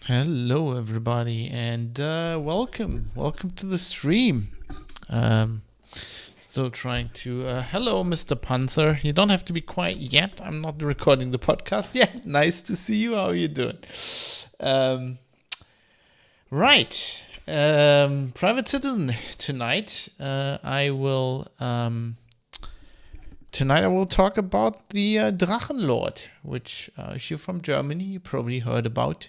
Hello everybody and welcome to the stream. Still trying to hello Mr. Panzer. You don't have to be quiet yet. I'm not recording the podcast yet. Nice to see you. How are you doing? Right. Private citizen. Tonight I will talk about the Drachenlord, which if you're from Germany you probably heard about.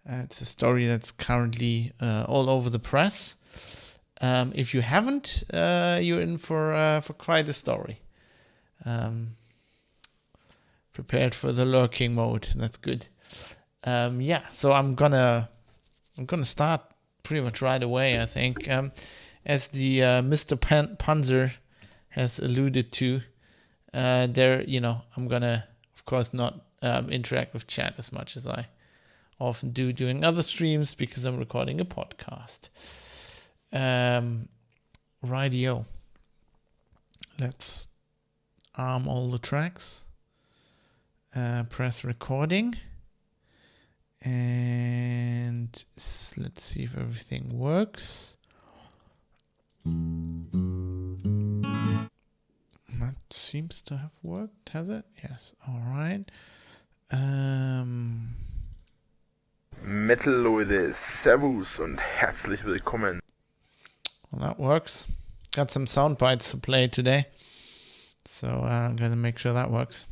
It's a story that's currently all over the press. If you haven't, you're in for quite a story. Prepared for the lurking mode. That's good. So I'm gonna start pretty much right away. I think, as the Mr. Panzer has alluded to, I'm gonna, of course, not interact with chat as much as I often do doing other streams because I'm recording a podcast. Radio. Let's arm all the tracks. Press recording. And let's see if everything works. That seems to have worked, has it? Yes. All right. Metal Leute, Servus und herzlich willkommen. Well, that works. Got some sound bites to play today, so I'm gonna make sure that works.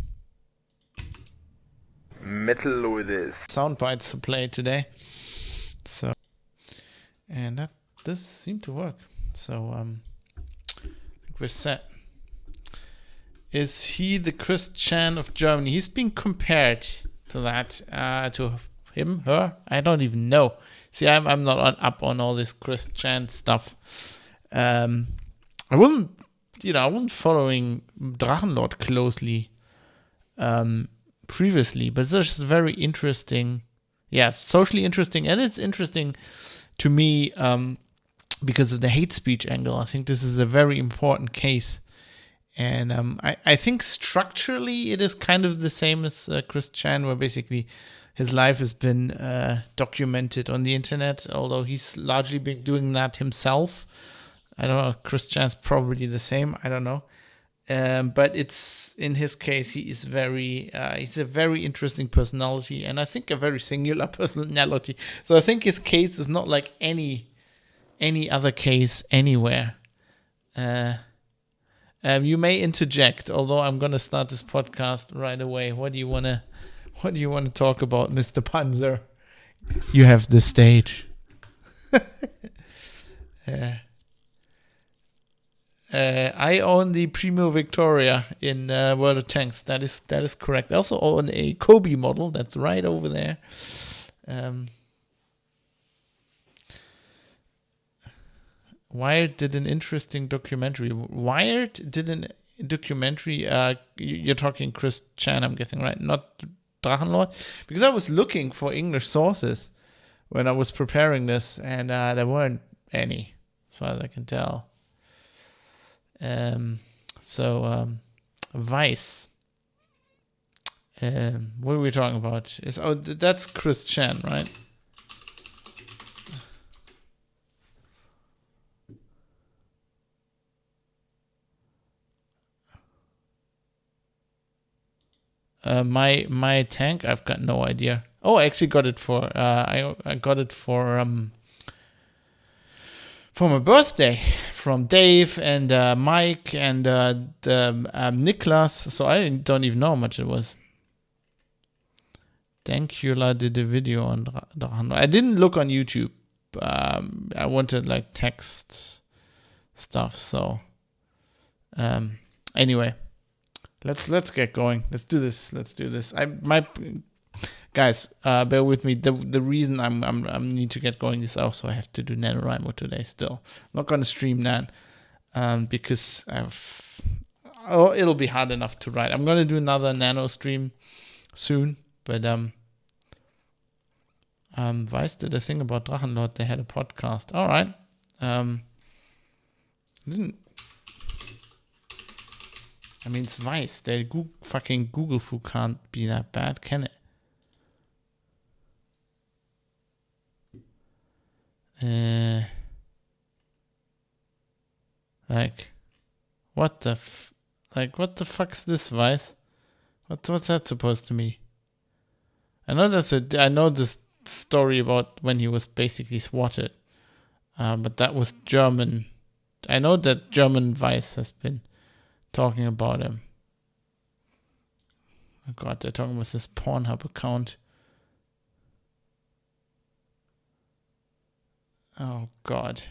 Metal Leute. Sound bites to play today, so and this seemed to work. So I think we're set. Is he the Chris Chan of Germany? He's been compared to that, to him, her. I don't even know. See, I'm not up on all this Chris Chan stuff. I wasn't following Drachenlord closely previously, but this is very interesting. Yes, socially interesting, and it's interesting to me because of the hate speech angle. I think this is a very important case. And I think structurally it is kind of the same as Chris Chan, where basically his life has been documented on the internet, although he's largely been doing that himself. I don't know, Chris Chan's probably the same, I don't know. But it's, in his case, he's a very interesting personality, and I think a very singular personality. So I think his case is not like any other case anywhere. You may interject, although I'm gonna start this podcast right away. What do you wanna talk about, Mr. Panzer? You have the stage. I own the Primo Victoria in World of Tanks. That is correct. I also own a Kobe model. That's right over there. Wired did an interesting documentary. Wired did a documentary. You're talking Chris Chan, I'm guessing, right? Not Drachenlord? Because I was looking for English sources when I was preparing this, and there weren't any, as far as I can tell. Vice. What are we talking about? That's Chris Chan, right? My tank, I've got no idea. Oh, I actually got it for I got it for my birthday from Dave and Mike and Niklas. So I don't even know how much it was. Dankula did a video on Drachenlord. I didn't look on YouTube. I wanted like text stuff. So anyway. Let's get going. Let's do this. Guys, bear with me. The reason I need to get going is also I have to do NaNoWriMo today. Still, I'm not gonna stream that because it'll be hard enough to write. I'm gonna do another Nano stream soon, but Vice did a thing about Drachenlord. They had a podcast. All right. It's Vice. The fucking Google-fu can't be that bad, can it? Like, what the fuck's this, Vice? What's that supposed to mean? I know this story about when he was basically swatted. But that was German. I know that German Vice has been talking about him. Oh God, they're talking about this Pornhub account. Oh God.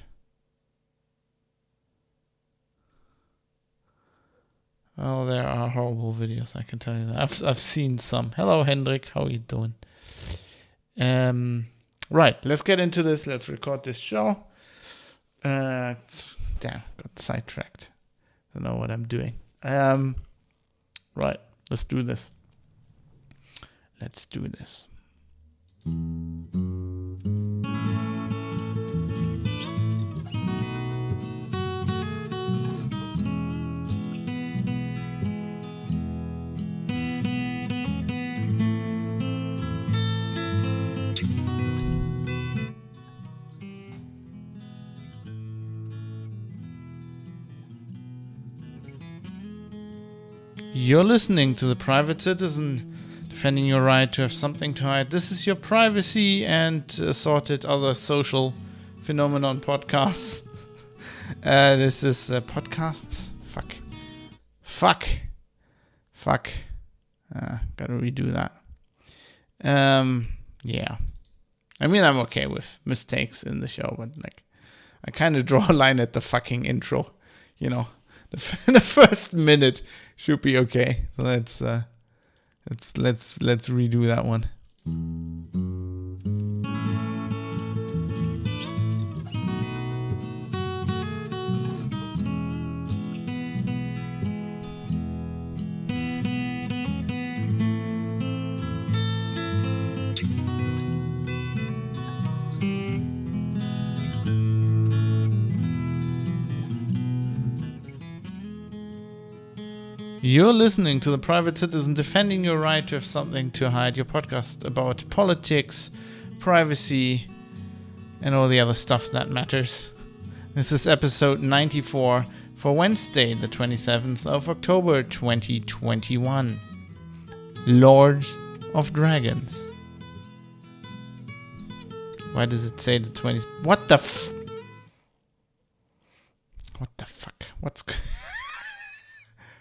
Oh, there are horrible videos, I can tell you that. I've seen some. Hello, Hendrik. How are you doing? Right, let's get into this. Let's record this show. Damn, got sidetracked. Don't know what I'm doing. Right, let's do this. You're listening to The Private Citizen, defending your right to have something to hide. This is your privacy and assorted other social phenomenon podcasts. This is podcasts. Fuck. Gotta redo that. Yeah. I mean, I'm okay with mistakes in the show, but like, I kind of draw a line at the fucking intro, you know. The first minute should be okay. So let's redo that one. You're listening to The Private Citizen, defending your right to have something to hide, your podcast about politics, privacy, and all the other stuff that matters. This is episode 94 for Wednesday, the 27th of October, 2021. Lord of Dragons. Why does it say the 20th? What the fuck?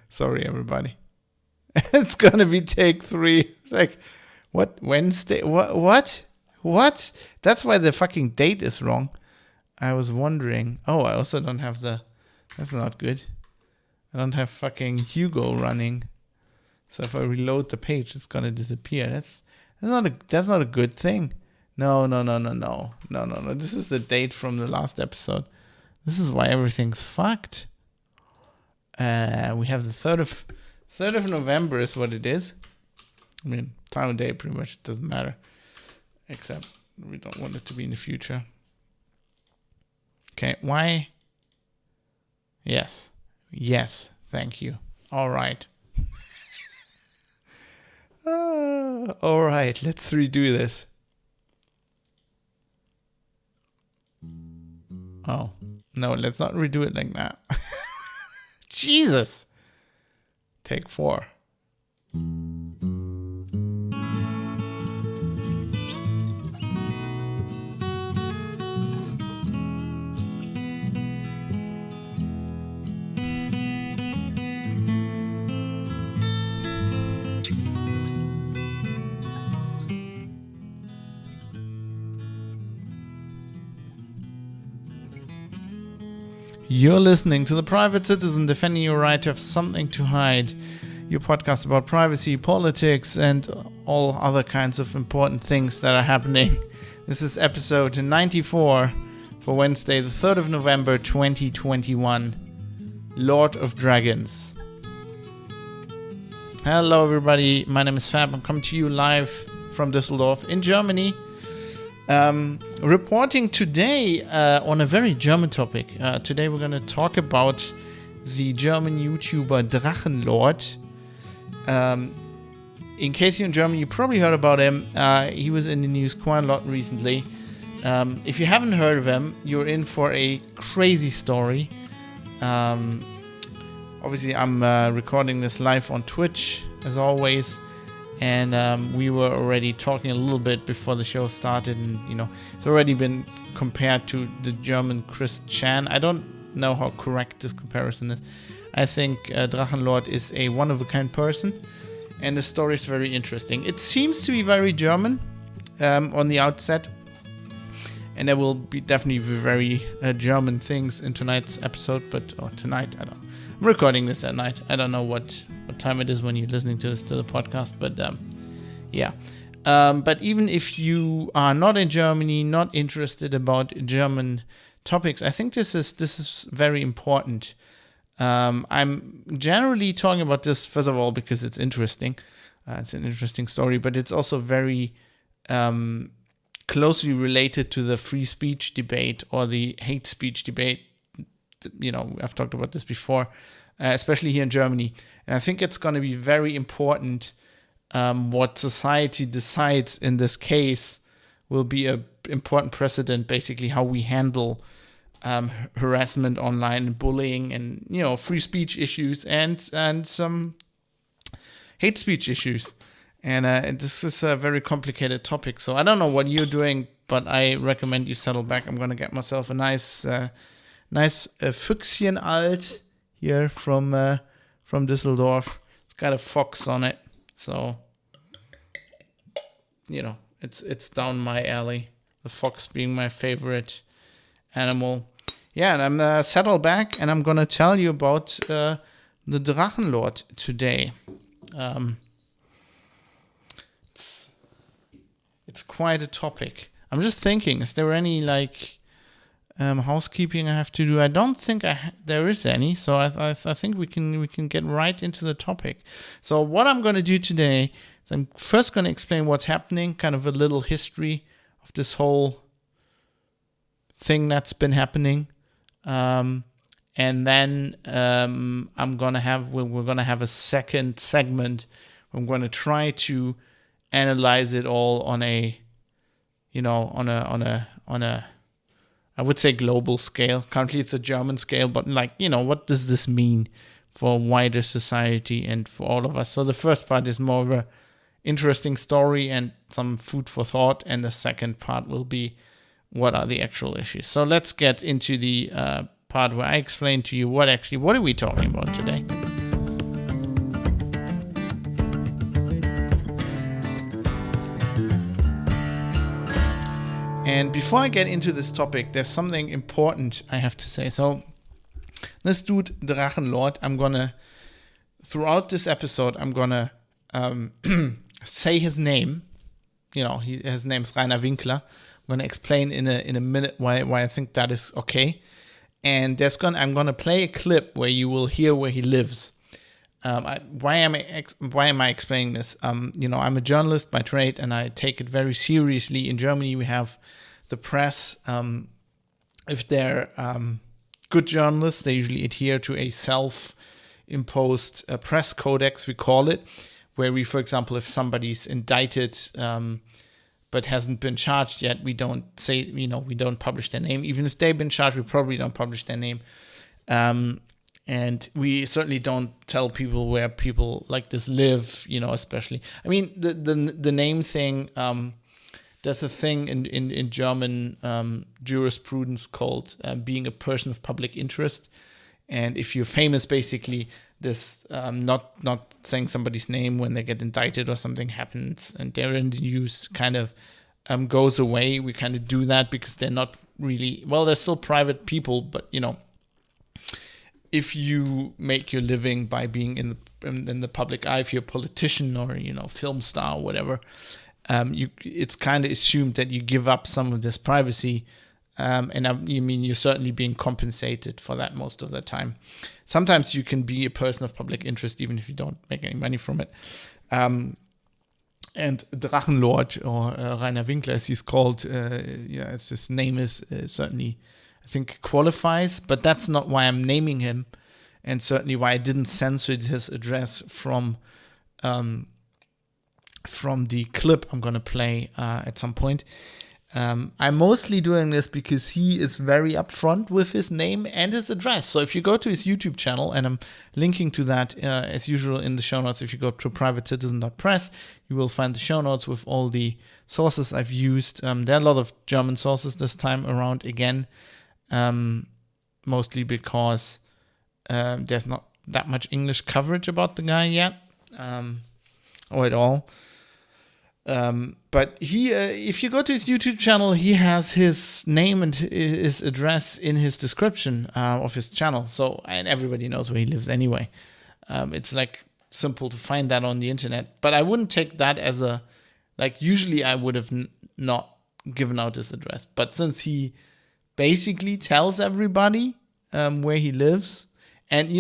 Sorry, everybody. It's gonna be take 3. It's like, what? Wednesday? What? That's why the fucking date is wrong. I was wondering. Oh, I also don't have that's not good. I don't have fucking Hugo running. So if I reload the page, it's gonna disappear. That's not a good thing. No. This is the date from the last episode. This is why everything's fucked. We have the 3rd of November is what it is. I mean, time of day pretty much doesn't matter. Except we don't want it to be in the future. Okay, why? Yes, thank you. All right. All right, let's redo this. Oh, no, let's not redo it like that. Jesus. Take 4. You're listening to The Private Citizen, defending your right to have something to hide. Your podcast about privacy, politics, and all other kinds of important things that are happening. This is episode 94 for Wednesday, the 3rd of November, 2021. Lord of Dragons. Hello, everybody. My name is Fab. I'm coming to you live from Düsseldorf in Germany. Reporting today on a very German topic. Today we're going to talk about the German YouTuber Drachenlord. In case you're in Germany, you probably heard about him. He was in the news quite a lot recently If you haven't heard of him, you're in for a crazy story. Obviously, I'm recording this live on Twitch, as always. And we were already talking a little bit before the show started. And, it's already been compared to the German Chris Chan. I don't know how correct this comparison is. I think Drachenlord is a one-of-a-kind person. And the story is very interesting. It seems to be very German on the outset. And there will be definitely very German things in tonight's episode. Tonight, I don't know. I'm recording this at night. I don't know what time it is when you're listening to the podcast. But yeah. But even if you are not in Germany, not interested about German topics, I think this is very important. I'm generally talking about this, first of all, because it's interesting. It's an interesting story, but it's also very closely related to the free speech debate or the hate speech debate. I've talked about this before, especially here in Germany. And I think it's going to be very important what society decides in this case will be an important precedent, basically, how we handle harassment online and bullying and, free speech issues and some hate speech issues. And this is a very complicated topic. So I don't know what you're doing, but I recommend you settle back. I'm going to get myself a nice Füchschen Alt here from Düsseldorf. It's got a fox on it. So, it's down my alley. The fox being my favorite animal. Yeah, and I'm settled back, and I'm going to tell you about the Drachenlord today. It's quite a topic. I'm just thinking, is there any housekeeping I have to do? I don't think there is any, so I think we can get right into the topic. So what I'm going to do today is I'm first going to explain what's happening, kind of a little history of this whole thing that's been happening, and then we're going to have a second segment. I'm going to try to analyze it all on a I would say global scale. Currently it's a German scale, but what does this mean for wider society and for all of us? So the first part is more of a interesting story and some food for thought, and the second part will be what are the actual issues. So let's get into the part where I explain to you what are we talking about today. And before I get into this topic, there's something important I have to say. So this dude, Drachenlord, throughout this episode, I'm going to say his name. His name's Rainer Winkler. I'm going to explain in a minute why I think that is okay. And I'm going to play a clip where you will hear where he lives. Why am I explaining this? I'm a journalist by trade, and I take it very seriously. In Germany, we have the press. If they're good journalists, they usually adhere to a self-imposed press codex, we call it, where we, for example, if somebody's indicted but hasn't been charged yet, we don't say, we don't publish their name. Even if they've been charged, we probably don't publish their name. And we certainly don't tell people where people like this live, especially. I mean, the name thing, there's a thing in German jurisprudence called being a person of public interest. And if you're famous, basically, this not saying somebody's name when they get indicted or something happens and they're in the news kind of goes away. We kind of do that because they're not really, they're still private people, but, if you make your living by being in the public eye, if you're a politician or film star or whatever, it's kind of assumed that you give up some of this privacy, and you're certainly being compensated for that most of the time. Sometimes you can be a person of public interest even if you don't make any money from it. And Drachenlord, or Rainer Winkler, as he's called, his name is certainly, I think, qualifies, but that's not why I'm naming him, and certainly why I didn't censor his address from the clip I'm going to play at some point. I'm mostly doing this because he is very upfront with his name and his address. So if you go to his YouTube channel, and I'm linking to that as usual in the show notes, if you go to privatecitizen.press, you will find the show notes with all the sources I've used. There are a lot of German sources this time around again, mostly because there's not that much English coverage about the guy yet, or at all. But he, if you go to his YouTube channel, he has his name and his address in his description of his channel. So, and everybody knows where he lives anyway. It's like simple to find that on the internet. But I wouldn't take that as a, like, usually I would have not given out his address. But since he basically tells everybody where he lives, and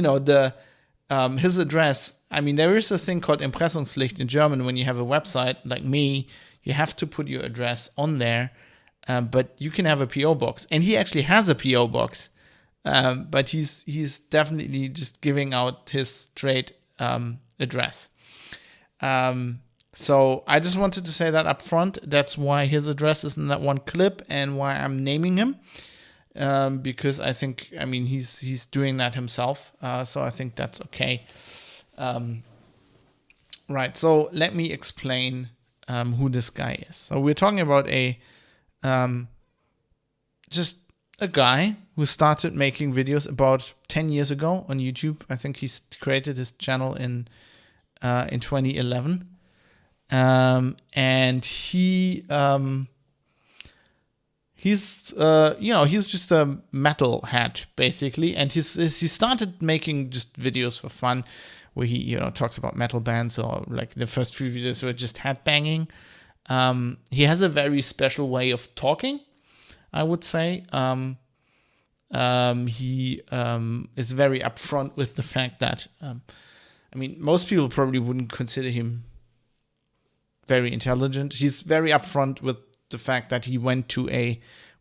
his address, I mean, there is a thing called Impressungspflicht in German. When you have a website like me, you have to put your address on there, but you can have a PO box, and he actually has a PO box, but he's definitely just giving out his straight address. So I just wanted to say that up front. That's why his address is in that one clip, and why I'm naming him. Because I think, I mean, he's doing that himself, so I think that's okay. Right, so let me explain who this guy is. So we're talking about just a guy who started making videos about 10 years ago on YouTube. I think he's created his channel in 2011, and he's just a metalhead basically, and he started making just videos for fun, where he talks about metal bands, or like the first few videos were just headbanging. He has a very special way of talking, I would say. He is very upfront with the fact that, I mean, most people probably wouldn't consider him very intelligent. He's very upfront with the fact that he went to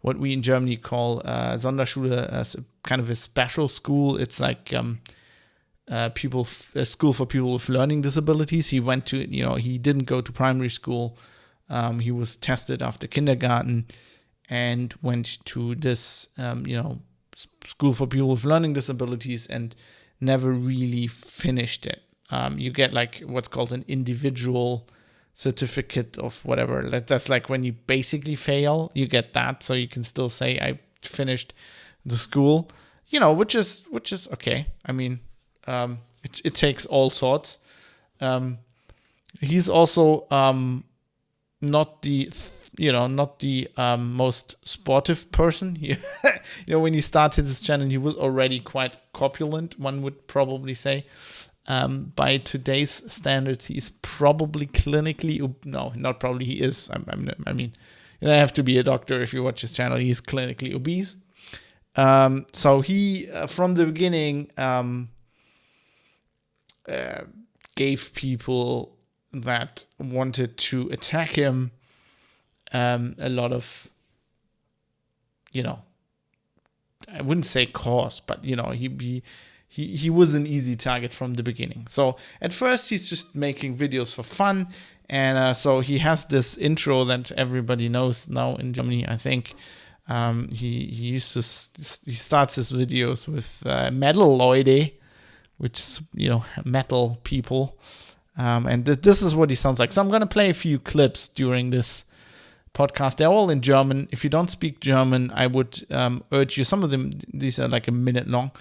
what we in Germany call Sonderschule, kind of a special school. It's like a school for people with learning disabilities. He went to, he didn't go to primary school. He was tested after kindergarten and went to this, school for people with learning disabilities, and never really finished it. You get like what's called an individual certificate of whatever. That's like when you basically fail, you get that, so you can still say I finished the school, which is okay. I mean, it takes all sorts. He's also not the most sportive person. When he started his channel, he was already quite corpulent, one would probably say. By today's standards, he is probably clinically, no, not probably, he is. I mean, you don't have to be a doctor if you watch his channel. He's clinically obese. So he, from the beginning, gave people that wanted to attack him a lot of, I wouldn't say cause, but he was an easy target from the beginning. So at first he's just making videos for fun, and so he has this intro that everybody knows now in Germany. I think he starts his videos with metal Leute, which is metal people, and this is what he sounds like. So I'm gonna play a few clips during this podcast. They're all in German. If you don't speak German, I would urge you. Some of them, these are like a minute long.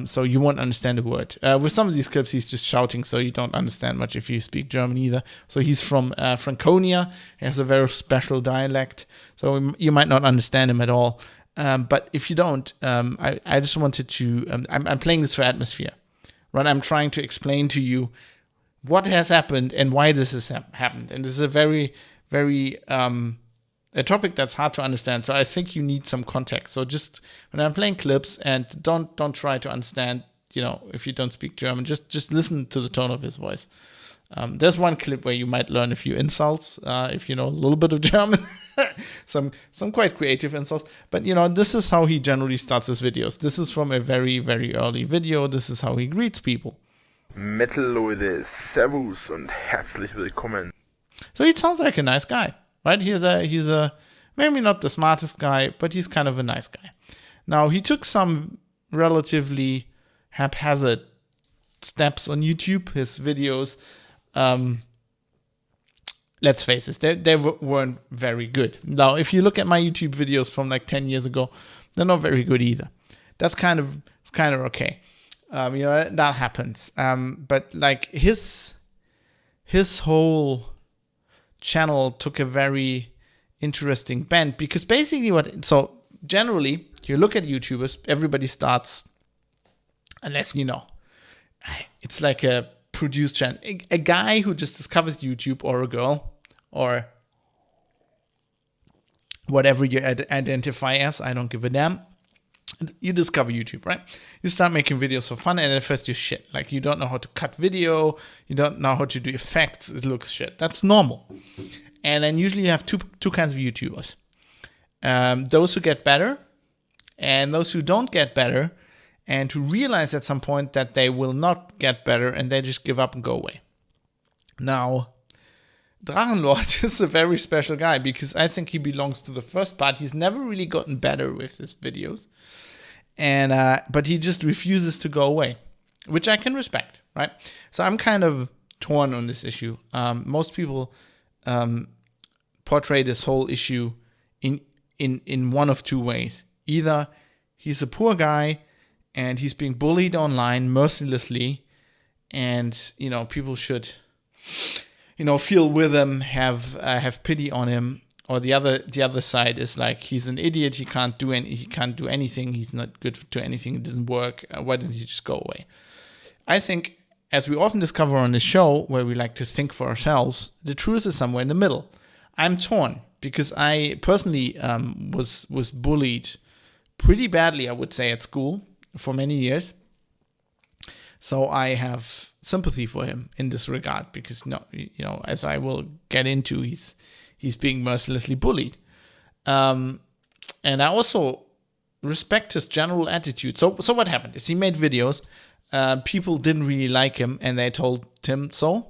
So you won't understand a word. With some of these clips, he's just shouting, so you don't understand much if you speak German either. So he's from Franconia. He has a very special dialect, so you might not understand him at all. But if you don't, I just wanted to, I'm playing this for atmosphere, right? I'm trying to explain to you what has happened and why this has happened. And this is a very, very a topic that's hard to understand, so I think you need some context. So just when I'm playing clips, and don't try to understand, if you don't speak German, just listen to the tone of his voice. There's one clip where you might learn a few insults if you know a little bit of German, some quite creative insults. But this is how he generally starts his videos. This is from a very, very early video. This is how he greets people. Metal Leute, Servus und herzlich willkommen. So he sounds like a nice guy. Right, he's a Maybe not the smartest guy, but he's kind of a nice guy. Now, he took some relatively haphazard steps on YouTube. His videos, let's face it, they weren't very good. Now, if you look at my YouTube videos from like 10 years ago, they're not very good either. It's kind of okay. That happens. But like his whole channel took a very interesting bend, because basically generally you look at YouTubers, everybody starts, unless it's like a produced channel, a guy who just discovers YouTube, or a girl, or whatever you identify as, I don't give a damn. You discover YouTube, right? You start making videos for fun, and at first you're shit. Like, you don't know how to cut video, you don't know how to do effects, it looks shit. That's normal. And then usually you have two kinds of YouTubers. Those who get better, and those who don't get better, and who realize at some point that they will not get better, and they just give up and go away. Now, Drachenlord is a very special guy, because I think he belongs to the first part. He's never really gotten better with his videos, but he just refuses to go away, which I can respect, right? So I'm kind of torn on this issue. Most people portray this whole issue in one of two ways. Either he's a poor guy and he's being bullied online mercilessly, and people should feel with him, have pity on him, or the other side is like, he's an idiot, he can't do anything, he's not good to anything, it doesn't work, why doesn't he just go away? I think, as we often discover on this show, where we like to think for ourselves, the truth is somewhere in the middle. I'm torn, because I personally was bullied pretty badly, I would say, at school for many years. So I have sympathy for him in this regard, because as I will get into, he's being mercilessly bullied, and I also respect his general attitude. So what happened is, he made videos, people didn't really like him, and they told him so,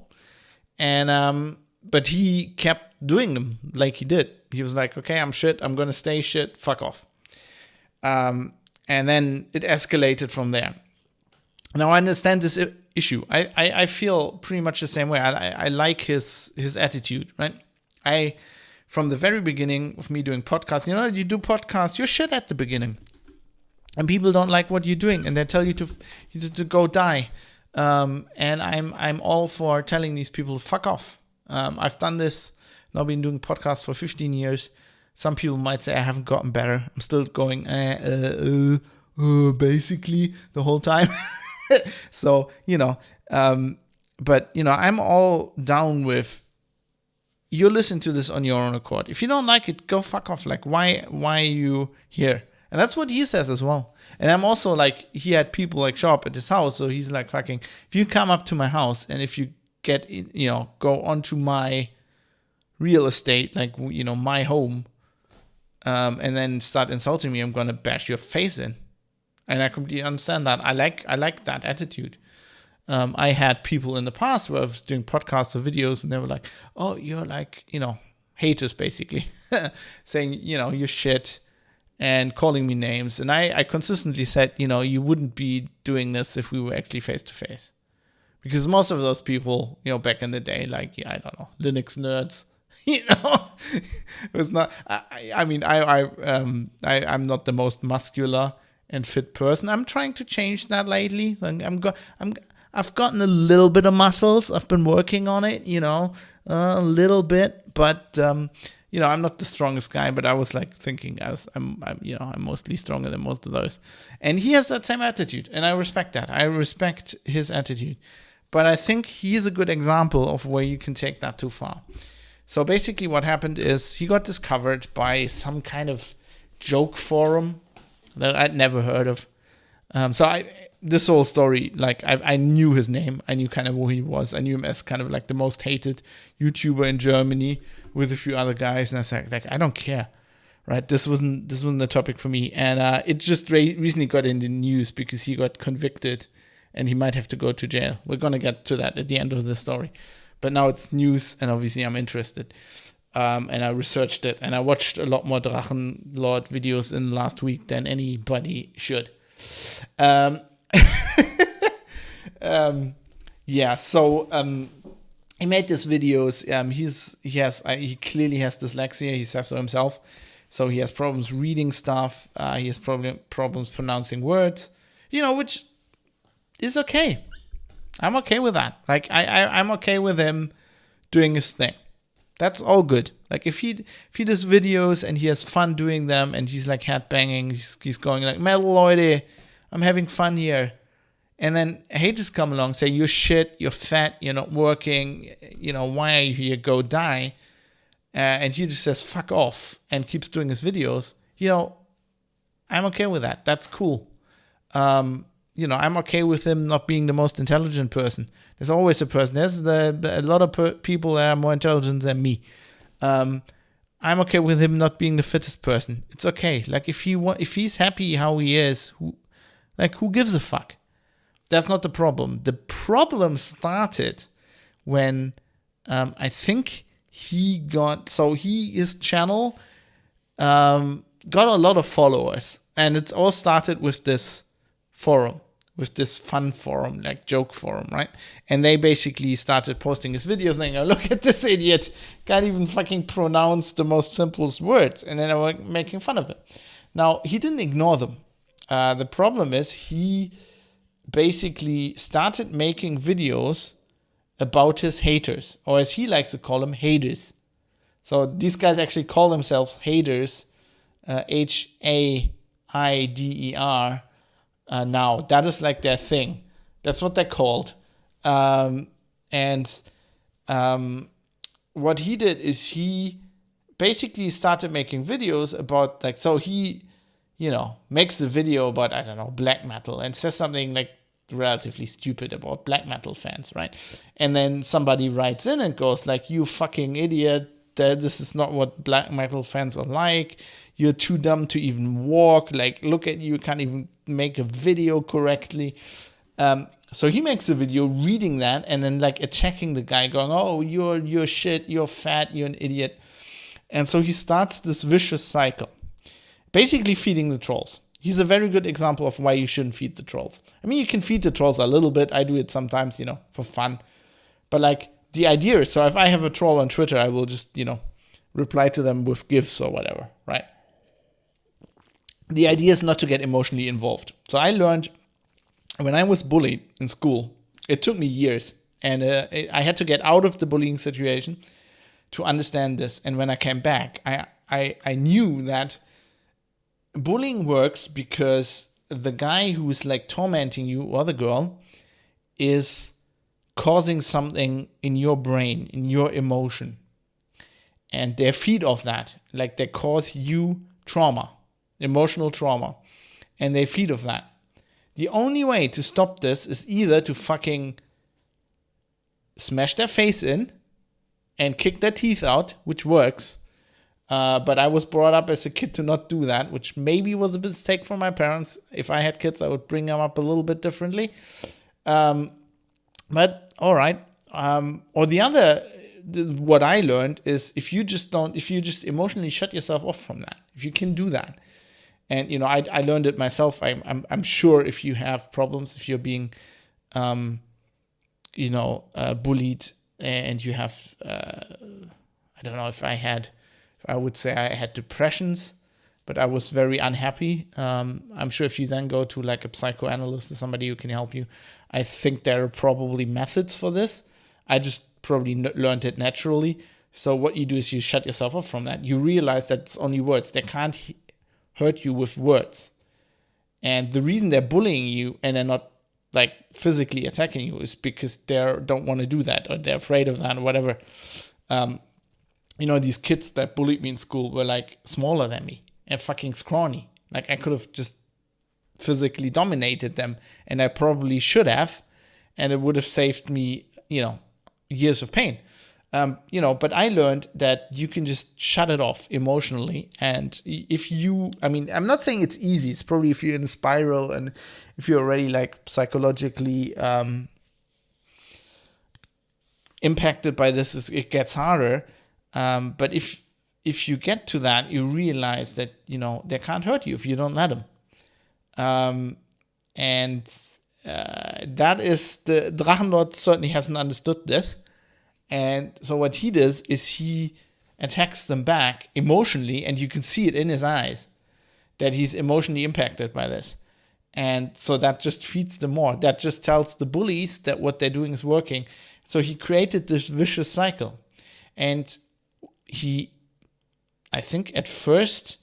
and but he kept doing them like he did. He was like, okay, I'm shit, I'm gonna stay shit, fuck off, and then it escalated from there. Now, I understand this issue. I feel pretty much the same way. I like his attitude, right? From the very beginning of me doing podcasts, you do podcasts, you're shit at the beginning, and people don't like what you're doing, and they tell you to go die. And I'm all for telling these people, fuck off. I've done this, now been doing podcasts for 15 years. Some people might say I haven't gotten better. I'm still going, basically the whole time. So, but, I'm all down with, you listen to this on your own accord. If you don't like it, go fuck off. Like, why are you here? And that's what he says as well. And I'm also like, he had people like show up at his house. So he's like, fucking, if you come up to my house and if you get in, go onto my real estate, like, my home, and then start insulting me, I'm going to bash your face in. And I completely understand that. I like that attitude. I had people in the past where I was doing podcasts or videos, and they were like, oh, you're like, haters, basically, saying, you're shit and calling me names. And I consistently said, you wouldn't be doing this if we were actually face to face. Because most of those people, back in the day, like, I don't know, Linux nerds, it was not, I'm not the most muscular and fit person. I'm trying to change that lately. So I've gotten a little bit of muscles. I've been working on it, a little bit, but I'm not the strongest guy. But I was like thinking, I'm mostly stronger than most of those. And he has that same attitude, and I respect that. I respect his attitude, but I think he's a good example of where you can take that too far. So basically, what happened is he got discovered by some kind of joke forum that I'd never heard of. This whole story, like, I knew his name. I knew kind of who he was. I knew him as kind of like the most hated YouTuber in Germany with a few other guys. And I said, like, I don't care, right? This wasn't the topic for me. And it just recently got in the news because he got convicted and he might have to go to jail. We're going to get to that at the end of the story. But now it's news, and obviously I'm interested. And I researched it, and I watched a lot more Drachenlord videos in last week than anybody should. He made these videos. He clearly has dyslexia. He says so himself. So he has problems reading stuff. He has problems pronouncing words. Which is okay. I'm okay with that. Like I'm okay with him doing his thing. That's all good. Like if he does videos and he has fun doing them, and he's like headbanging, he's going like, metal Leute, I'm having fun here. And then haters come along, say, you're shit, you're fat, you're not working, why are you here, go die. And he just says, fuck off, and keeps doing his videos. I'm okay with that. That's cool. I'm okay with him not being the most intelligent person. There's always a person. There's a lot of people that are more intelligent than me. I'm okay with him not being the fittest person. It's okay. Like if he's happy how he is, who gives a fuck? That's not the problem. The problem started when I think his channel got a lot of followers, and it all started with this forum, with this fun forum, like joke forum, right? And they basically started posting his videos and going, look at this idiot, can't even fucking pronounce the most simplest words, and then they were making fun of it. Now, he didn't ignore them. The problem is he basically started making videos about his haters, or as he likes to call them, haters. So these guys actually call themselves haters, H-A-I-D-E-R. Now that is like their thing. That's what they're called. What he did is he basically started making videos about he makes a video about, I don't know, black metal, and says something like relatively stupid about black metal fans, right? And then somebody writes in and goes like, you fucking idiot, this is not what black metal fans are like. You're too dumb to even walk. Like, look at you can't even make a video correctly. So he makes a video reading that and then like attacking the guy, going, oh, you're shit, you're fat, you're an idiot. And so he starts this vicious cycle, basically feeding the trolls. He's a very good example of why you shouldn't feed the trolls. I mean, you can feed the trolls a little bit. I do it sometimes, for fun. But like the idea is, so if I have a troll on Twitter, I will just, reply to them with GIFs or whatever, right? The idea is not to get emotionally involved. So I learned when I was bullied in school, it took me years. And I had to get out of the bullying situation to understand this. And when I came back, I knew that bullying works because the guy who's like tormenting you, or the girl, is causing something in your brain, in your emotion. And they feed off that. Like they cause you trauma, emotional trauma. And they feed off that. The only way to stop this is either to fucking smash their face in and kick their teeth out, which works. But I was brought up as a kid to not do that, which maybe was a mistake from my parents. If I had kids, I would bring them up a little bit differently. But all right. Or the other, what I learned is if you just emotionally shut yourself off from that, if you can do that. And, I learned it myself. I'm sure if you have problems, if you're being, bullied and you have, I don't know if I would say I had depressions, but I was very unhappy. I'm sure if you then go to like a psychoanalyst or somebody who can help you, I think there are probably methods for this. I just probably learned it naturally. So what you do is you shut yourself off from that. You realize that it's only words. They can't hurt you with words. And the reason they're bullying you and they're not like physically attacking you is because they don't want to do that, or they're afraid of that, or whatever. These kids that bullied me in school were like smaller than me and fucking scrawny. Like I could have just physically dominated them, and I probably should have, and it would have saved me, years of pain. But I learned that you can just shut it off emotionally. And I'm not saying it's easy. It's probably if you're in a spiral and if you're already like psychologically impacted by this, it gets harder. But if you get to that, you realize that, they can't hurt you if you don't let them. And that is, the Drachenlord certainly hasn't understood this. And so what he does is he attacks them back emotionally, and you can see it in his eyes that he's emotionally impacted by this. And so that just feeds them more. That just tells the bullies that what they're doing is working. So he created this vicious cycle. And he, I think at first,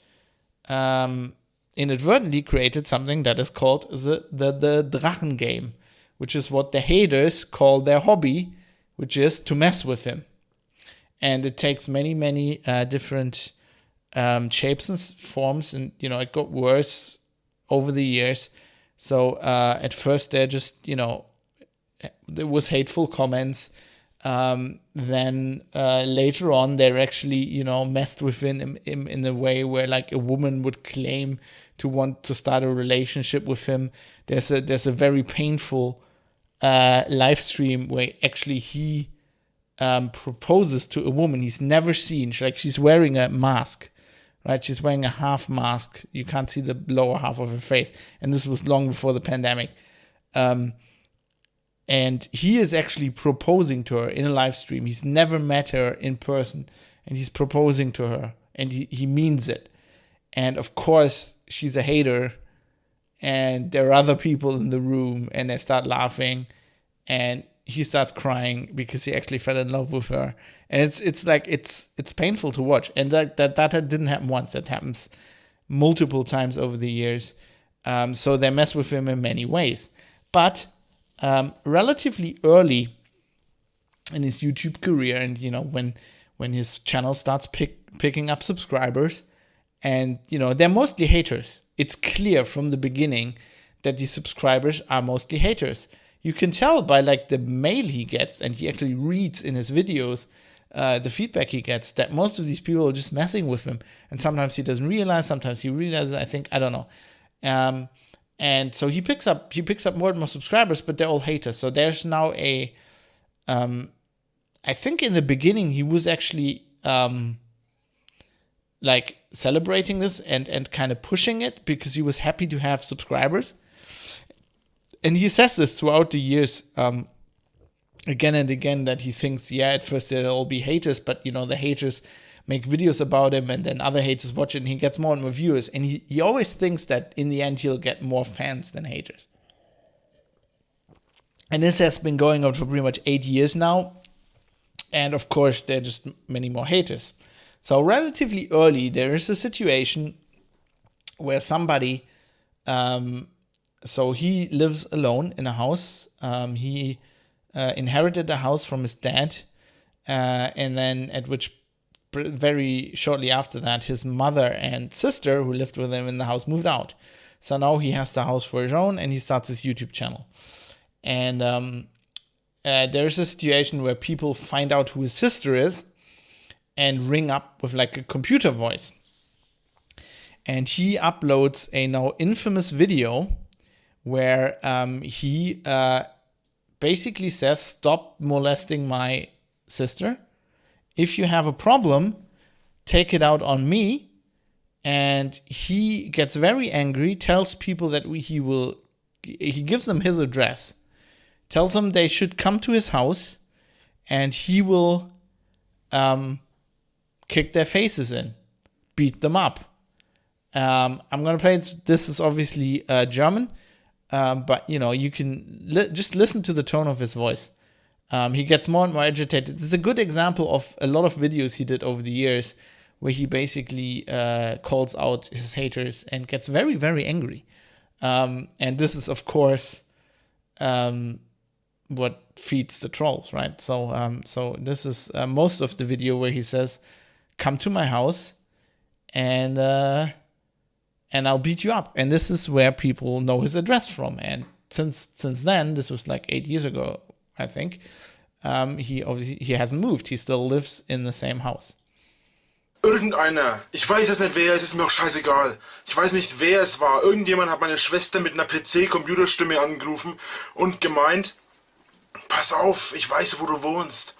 inadvertently created something that is called the Drachen game, which is what the haters call their hobby, which is to mess with him. And it takes many, many different shapes and forms, and it got worse over the years. So at first they're just, there was hateful comments. Then later on they're actually, messed with him in a way where like a woman would claim to want to start a relationship with him. There's a very painful live stream where actually he proposes to a woman he's never seen. She's wearing a mask. Right, she's wearing a half mask. You can't see the lower half of her face. And this was long before the pandemic. And he is actually proposing to her in a live stream. He's never met her in person. And he's proposing to her. And he means it. And of course, she's a hater. And there are other people in the room. And they start laughing. And he starts crying because he actually fell in love with her. And it's painful to watch. And that didn't happen once. That happens multiple times over the years. So they mess with him in many ways. But relatively early in his YouTube career, and when his channel starts picking up subscribers, and they're mostly haters. It's clear from the beginning that these subscribers are mostly haters. You can tell by like the mail he gets, and he actually reads in his videos the feedback he gets, that most of these people are just messing with him. And sometimes he doesn't realize, sometimes he realizes, I don't know. And so he picks up more and more subscribers, but they're all haters. So there's now I think in the beginning he was actually like celebrating this and kind of pushing it because he was happy to have subscribers. And he says this throughout the years, again and again, that he thinks, at first they'll all be haters, but the haters make videos about him, and then other haters watch it, and he gets more and more viewers. And he always thinks that in the end he'll get more fans than haters. And this has been going on for pretty much 8 years now. And of course, there are just many more haters. So relatively early, there is a situation where somebody, so he lives alone in a house. He inherited a house from his dad, and then at which very shortly after that, his mother and sister who lived with him in the house moved out. So now he has the house for his own, and he starts his YouTube channel. And there's a situation where people find out who his sister is and ring up with like a computer voice. And he uploads a now infamous video where he basically says, "Stop molesting my sister. If you have a problem, take it out on me." And he gets very angry, tells people that he gives them his address, tells them they should come to his house, and he will kick their faces in, beat them up. I'm going to play it. This is obviously German, but you can just listen to the tone of his voice. He gets more and more agitated. It's a good example of a lot of videos he did over the years where he basically calls out his haters and gets very, very angry. And this is, of course, what feeds the trolls, right? So this is most of the video where he says, "Come to my house and I'll beat you up." And this is where people know his address from. And since then, this was like 8 years ago, I think, he hasn't moved. He still lives in the same house. Irgendeiner. Ich weiß es nicht wer, es ist mir auch scheißegal. Ich weiß nicht wer es war. Irgendjemand hat meine Schwester mit einer PC-Computerstimme angerufen und gemeint, pass auf, ich weiß, wo du wohnst.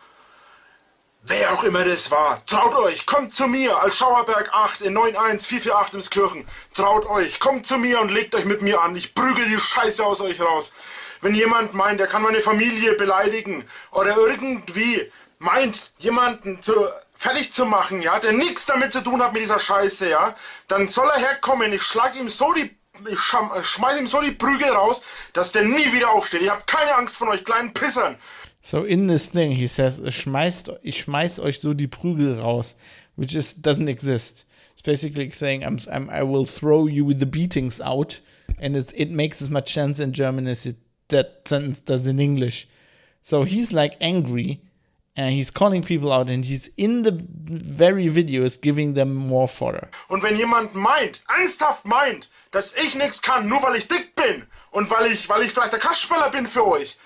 Wer auch immer das war, traut euch, kommt zu mir als Schauerberg 8 in 91448 Emskirchen. Traut euch, kommt zu mir und legt euch mit mir an. Ich prügel die Scheiße aus euch raus. Wenn jemand meint, er kann meine Familie beleidigen oder irgendwie meint, jemanden fertig zu machen, ja, der nichts damit zu tun hat mit dieser Scheiße, ja, dann soll er herkommen. Ich schmeiß ihm so die Prügel raus, dass der nie wieder aufsteht. Ich habe keine Angst von euch kleinen Pissern. So in this thing, he says, ich schmeiß euch so die Prügel raus, which doesn't exist. It's basically saying, I will throw you with the beatings out, and it makes as much sense in German as that sentence does in English. So he's like angry, and he's calling people out, and he's in the very videos giving them more fodder. Und wenn jemand ernsthaft meint, dass ich nichts kann, nur weil ich dick bin und weil ich vielleicht der Kasperler bin für euch,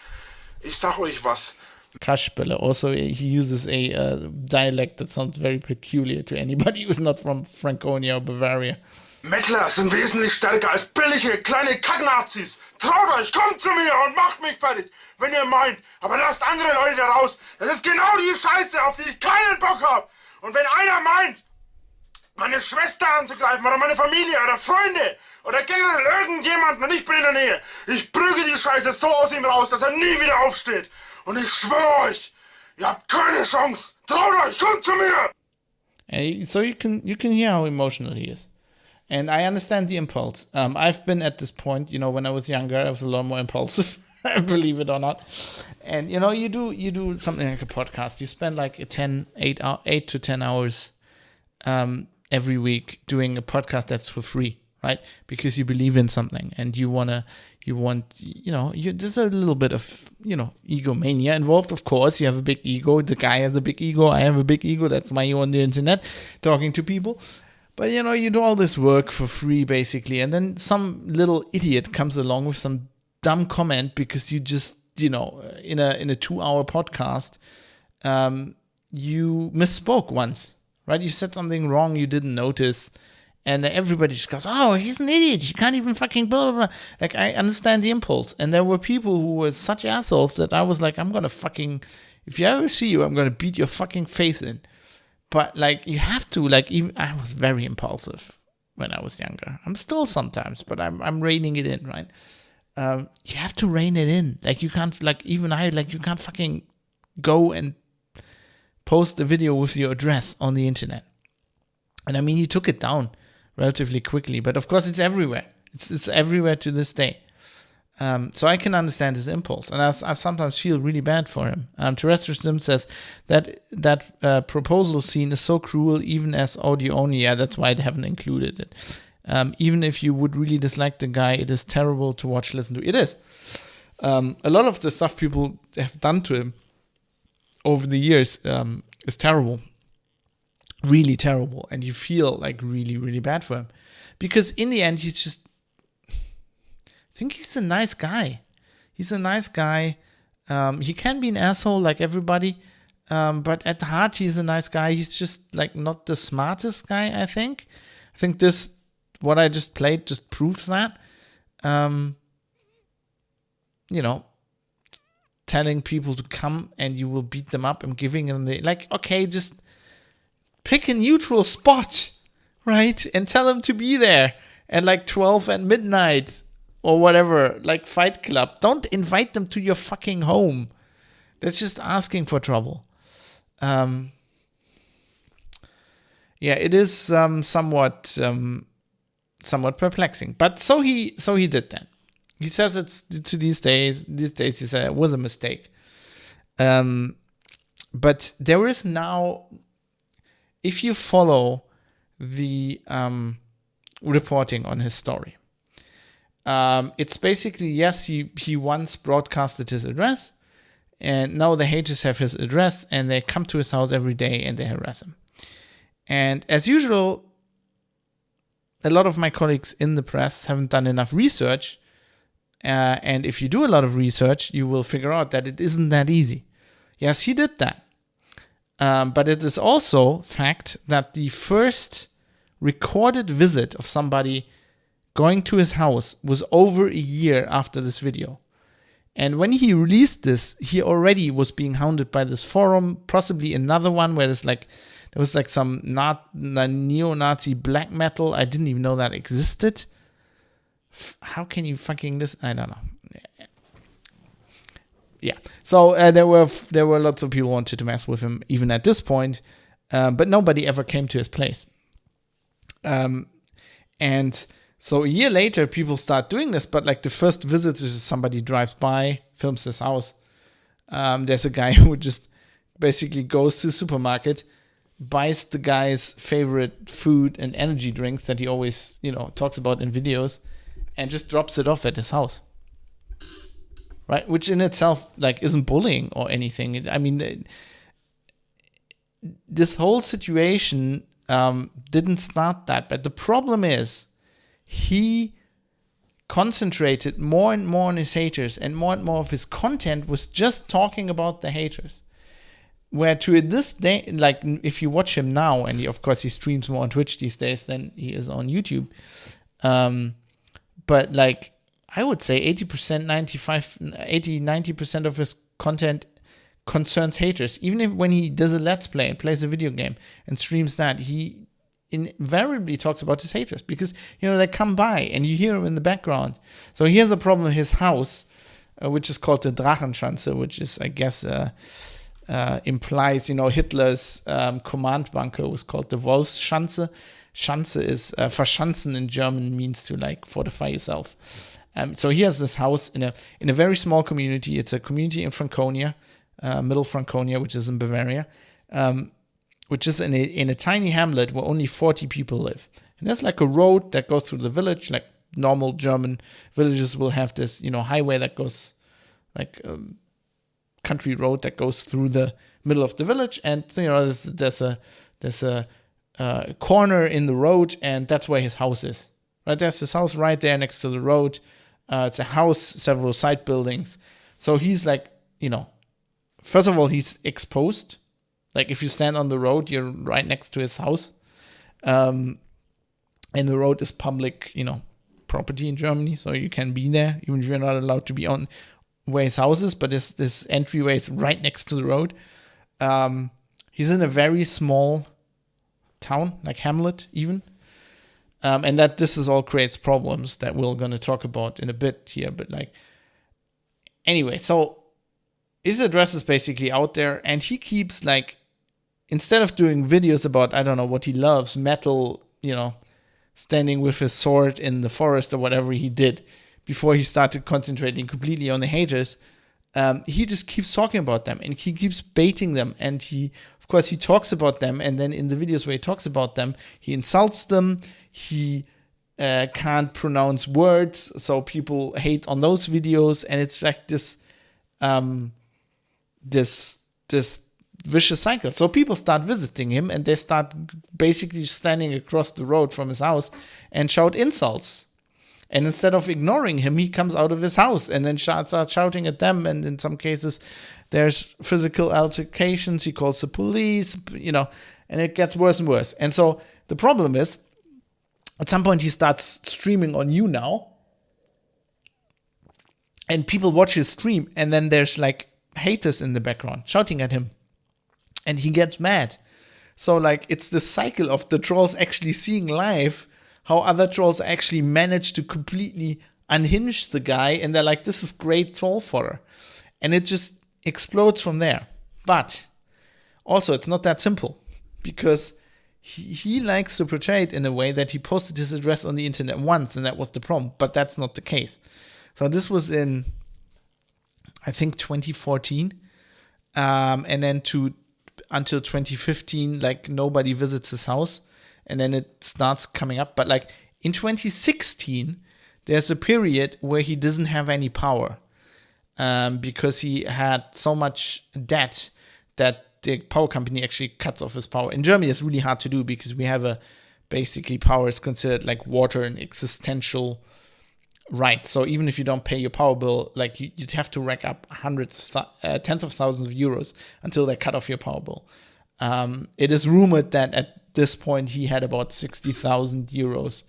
ich sag euch was. Kasperle. Also, he uses a dialect that sounds very peculiar to anybody who's not from Franconia or Bavaria. Mettler sind wesentlich stärker als billige kleine Kacknazis. Traut euch, kommt zu mir und macht mich fertig, wenn ihr meint. Aber lasst andere Leute da raus. Das ist genau die Scheiße, auf die ich keinen Bock hab. Und wenn einer meint, meine Schwester anzugreifen oder meine Familie oder Freunde oder generell irgendjemanden und ich bin in der Nähe, ich prüge die Scheiße so aus ihm raus, dass er nie wieder aufsteht. Und ich schwöre euch, ihr habt keine Chance. Traut euch, kommt zu mir. So you can hear how emotional he is. And I understand the impulse. I've been at this point, when I was younger, I was a lot more impulsive, believe it or not. And, you do something like a podcast. You spend like 8 to 10 hours every week doing a podcast that's for free, right? Because you believe in something and there's a little bit of, egomania involved, of course. You have a big ego. The guy has a big ego. I have a big ego. That's why you're on the internet talking to people. But, you do all this work for free, basically. And then some little idiot comes along with some dumb comment because you just, in a 2-hour podcast, you misspoke once, right? You said something wrong you didn't notice. And everybody just goes, oh, he's an idiot. You can't even fucking blah, blah, blah. Like, I understand the impulse. And there were people who were such assholes that I was like, I'm going to fucking, if you ever see you, I'm going to beat your fucking face in. But, like, you have to, like, even I was very impulsive when I was younger. I'm still sometimes, but I'm reining it in, right? You have to rein it in. Like, you can't, like, even I, like, you can't fucking go and post a video with your address on the internet. And, I mean, you took it down relatively quickly. But, of course, it's everywhere. It's everywhere to this day. So I can understand his impulse, and I sometimes feel really bad for him. Terrestrial Sim says that proposal scene is so cruel, even as audio only. Yeah, that's why I haven't included it. Even if you would really dislike the guy, it is terrible to watch, listen to. It is. A lot of the stuff people have done to him over the years is terrible, really terrible, and you feel like really, really bad for him, because in the end, he's just. I think he's a nice guy. He's a nice guy. He can be an asshole like everybody, but at heart, he's a nice guy. He's just like not the smartest guy, I think. I think what I just played just proves that. Telling people to come and you will beat them up and giving them okay, just pick a neutral spot, right? And tell them to be there at like 12 at midnight. Or whatever, like Fight Club. Don't invite them to your fucking home. That's just asking for trouble. It is somewhat perplexing. But so he did that. He says it's to these days he said it was a mistake. But there is now, if you follow the reporting on his story, it's basically, yes, he once broadcasted his address, and now the haters have his address, and they come to his house every day, and they harass him. And as usual, a lot of my colleagues in the press haven't done enough research, and if you do a lot of research, you will figure out that it isn't that easy. Yes, he did that. But it is also fact that the first recorded visit of somebody going to his house was over a year after this video. And when he released this, he already was being hounded by this forum, possibly another one where there was like some neo-Nazi black metal. I didn't even know that existed. How can you fucking this? I don't know. Yeah. So there were lots of people who wanted to mess with him even at this point, but nobody ever came to his place. And so a year later, people start doing this, but like the first visit is somebody drives by, films his house. There's a guy who just basically goes to the supermarket, buys the guy's favorite food and energy drinks that he always, talks about in videos, and just drops it off at his house. Right? Which in itself, like, isn't bullying or anything. I mean, this whole situation didn't start that. But the problem is, he concentrated more and more on his haters, and more of his content was just talking about the haters. Where to this day, like, if you watch him now, and of course he streams more on Twitch these days than he is on YouTube, but like, I would say 90% of his content concerns haters. Even when he does a Let's Play and plays a video game and streams that, he invariably talks about his haters because, they come by and you hear him in the background. So here's the problem with his house, which is called the Drachenschanze, which is, I guess, implies, Hitler's command bunker was called the Wolfsschanze. Schanze is, verschanzen in German means to like fortify yourself. So he has this house in a very small community. It's a community in Franconia, Middle Franconia, which is in Bavaria, which is in a tiny hamlet where only 40 people live. And there's like a road that goes through the village, like normal German villages will have this, highway that goes like country road that goes through the middle of the village, and there's a corner in the road, and that's where his house is. Right, there's his house right there next to the road. It's a house, several side buildings. So he's like, first of all, he's exposed. Like if you stand on the road, you're right next to his house. And the road is public, property in Germany, so you can be there, even if you're not allowed to be on where his house is, but this entryway is right next to the road. He's in a very small town, like hamlet even. And that this all creates problems that we're going to talk about in a bit here. But like, anyway, so his address is basically out there, and he keeps like, instead of doing videos about, I don't know, what he loves, metal, standing with his sword in the forest or whatever he did before he started concentrating completely on the haters, he just keeps talking about them, and he keeps baiting them. And he talks about them, and then in the videos where he talks about them, he insults them. He can't pronounce words, so people hate on those videos, and it's like this vicious cycle. So people start visiting him, and they start basically standing across the road from his house and shout insults. And instead of ignoring him, he comes out of his house and then starts shouting at them. And in some cases, there's physical altercations. He calls the police, and it gets worse and worse. And so the problem is, at some point, he starts streaming on YouNow, and people watch his stream, and then there's like haters in the background shouting at him, and he gets mad. So like, it's the cycle of the trolls actually seeing live how other trolls actually manage to completely unhinge the guy, and they're like, this is great troll fodder. And it just explodes from there. But also, it's not that simple, because he likes to portray it in a way that he posted his address on the internet once, and that was the problem. But that's not the case. So this was in, I think, 2014. And then until 2015, like, nobody visits his house. And then it starts coming up. But like in 2016, there's a period where he doesn't have any power, because he had so much debt that the power company actually cuts off his power. In Germany, it's really hard to do because we have basically power is considered like water and existential right. So even if you don't pay your power bill, like you'd have to rack up tens of thousands of euros until they cut off your power bill. It is rumored that at this point he had about 60,000 euros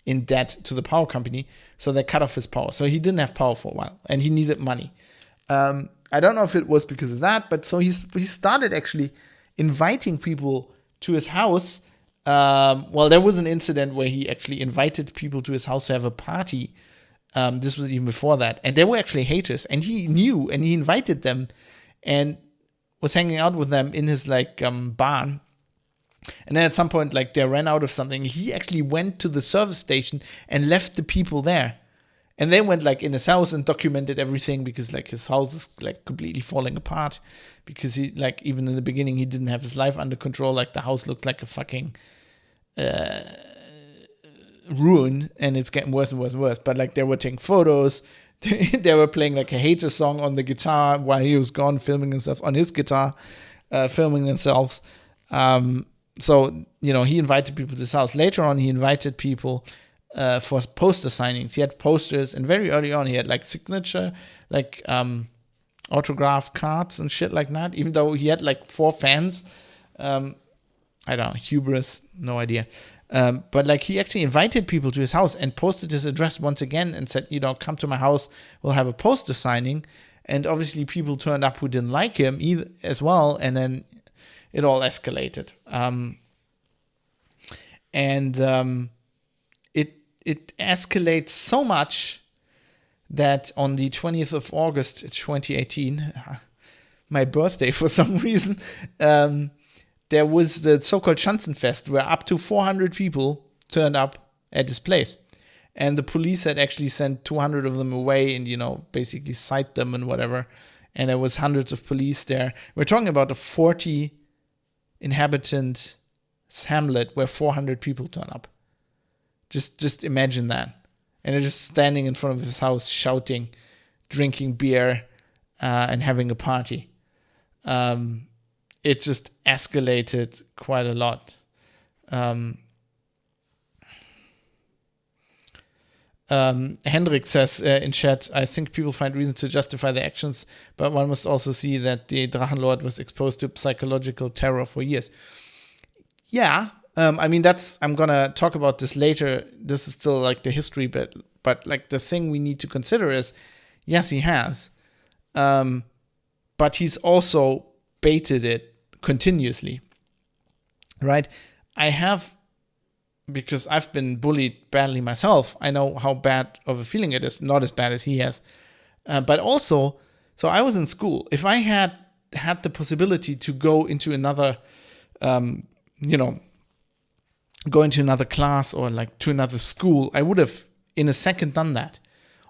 in debt to the power company, so they cut off his power. So he didn't have power for a while, and he needed money. I don't know if it was because of that, but so he started actually inviting people to his house. Well, there was an incident where he actually invited people to his house to have a party. This was even before that. And they were actually haters. And he knew, and he invited them and was hanging out with them in his barn. And then at some point, they ran out of something. He actually went to the service station and left the people there. And they went in his house and documented everything, because his house is completely falling apart, because he even in the beginning he didn't have his life under control. The house looked like a fucking ruin, and it's getting worse and worse and worse. But they were taking photos. They were playing a hater song on the guitar while he was gone, filming himself on his guitar, filming themselves. So, he invited people to his house. Later on, he invited people for poster signings. He had posters, and very early on, he had signature, autograph cards and shit like that, even though he had 4 fans. I don't know, hubris, no idea. But he actually invited people to his house and posted his address once again and said, come to my house, we'll have a poster signing. And obviously people turned up who didn't like him either as well, and then it all escalated. It escalates so much that on the 20th of August, 2018, my birthday for some reason, there was the so-called Schanzenfest, where up to 400 people turned up at this place. And the police had actually sent 200 of them away and, basically cite them and whatever. And there was hundreds of police there. We're talking about a 40-inhabitant hamlet where 400 people turn up. Just imagine that. And they're just standing in front of his house, shouting, drinking beer, and having a party. It just escalated quite a lot. Hendrik says in chat, I think people find reason to justify their actions, but one must also see that the Drachenlord was exposed to psychological terror for years. Yeah, I'm gonna talk about this later. This is still the history bit, but the thing we need to consider is, yes, he has, but he's also baited it continuously, right? Because I've been bullied badly myself, I know how bad of a feeling it is. Not as bad as he has, but also, so I was in school. If I had the possibility to go into another, go into another class or to another school, I would have in a second done that.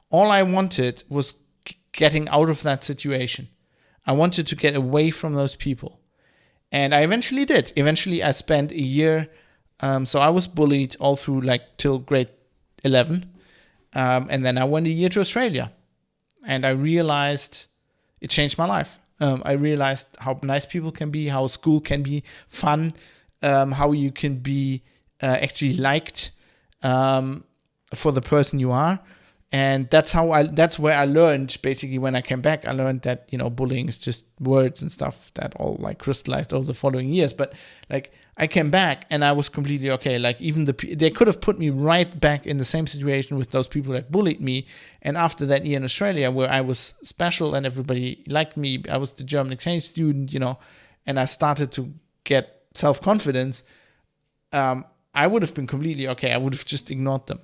All I wanted was getting out of that situation. I wanted to get away from those people. And I eventually did. Eventually, I spent a year. So I was bullied all through till grade 11. And then I went a year to Australia. And I realized it changed my life. I realized how nice people can be, how school can be fun, how you can be actually liked for the person you are. And that's where I learned, basically, when I came back, I learned that, bullying is just words and stuff that all crystallized over the following years. But I came back and I was completely okay. Even they could have put me right back in the same situation with those people that bullied me. And after that year in Australia, where I was special and everybody liked me, I was the German exchange student, and I started to get self-confidence, I would have been completely okay. I would have just ignored them.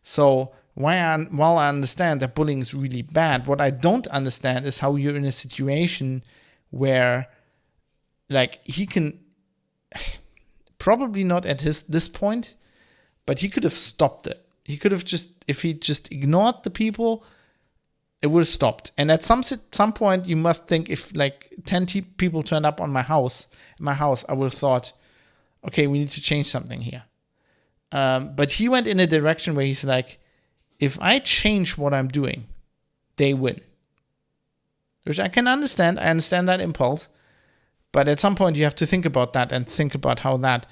So while I understand that bullying is really bad, what I don't understand is how you're in a situation where, he can, probably not at this point, but he could have stopped it. He could have if he just ignored the people, it would have stopped. And at some point, you must think, if 10 people turned up on my house, I would have thought, okay, we need to change something here. But he went in a direction where he's if I change what I'm doing, they win. Which I can understand. I understand that impulse. But at some point, you have to think about that and think about how that,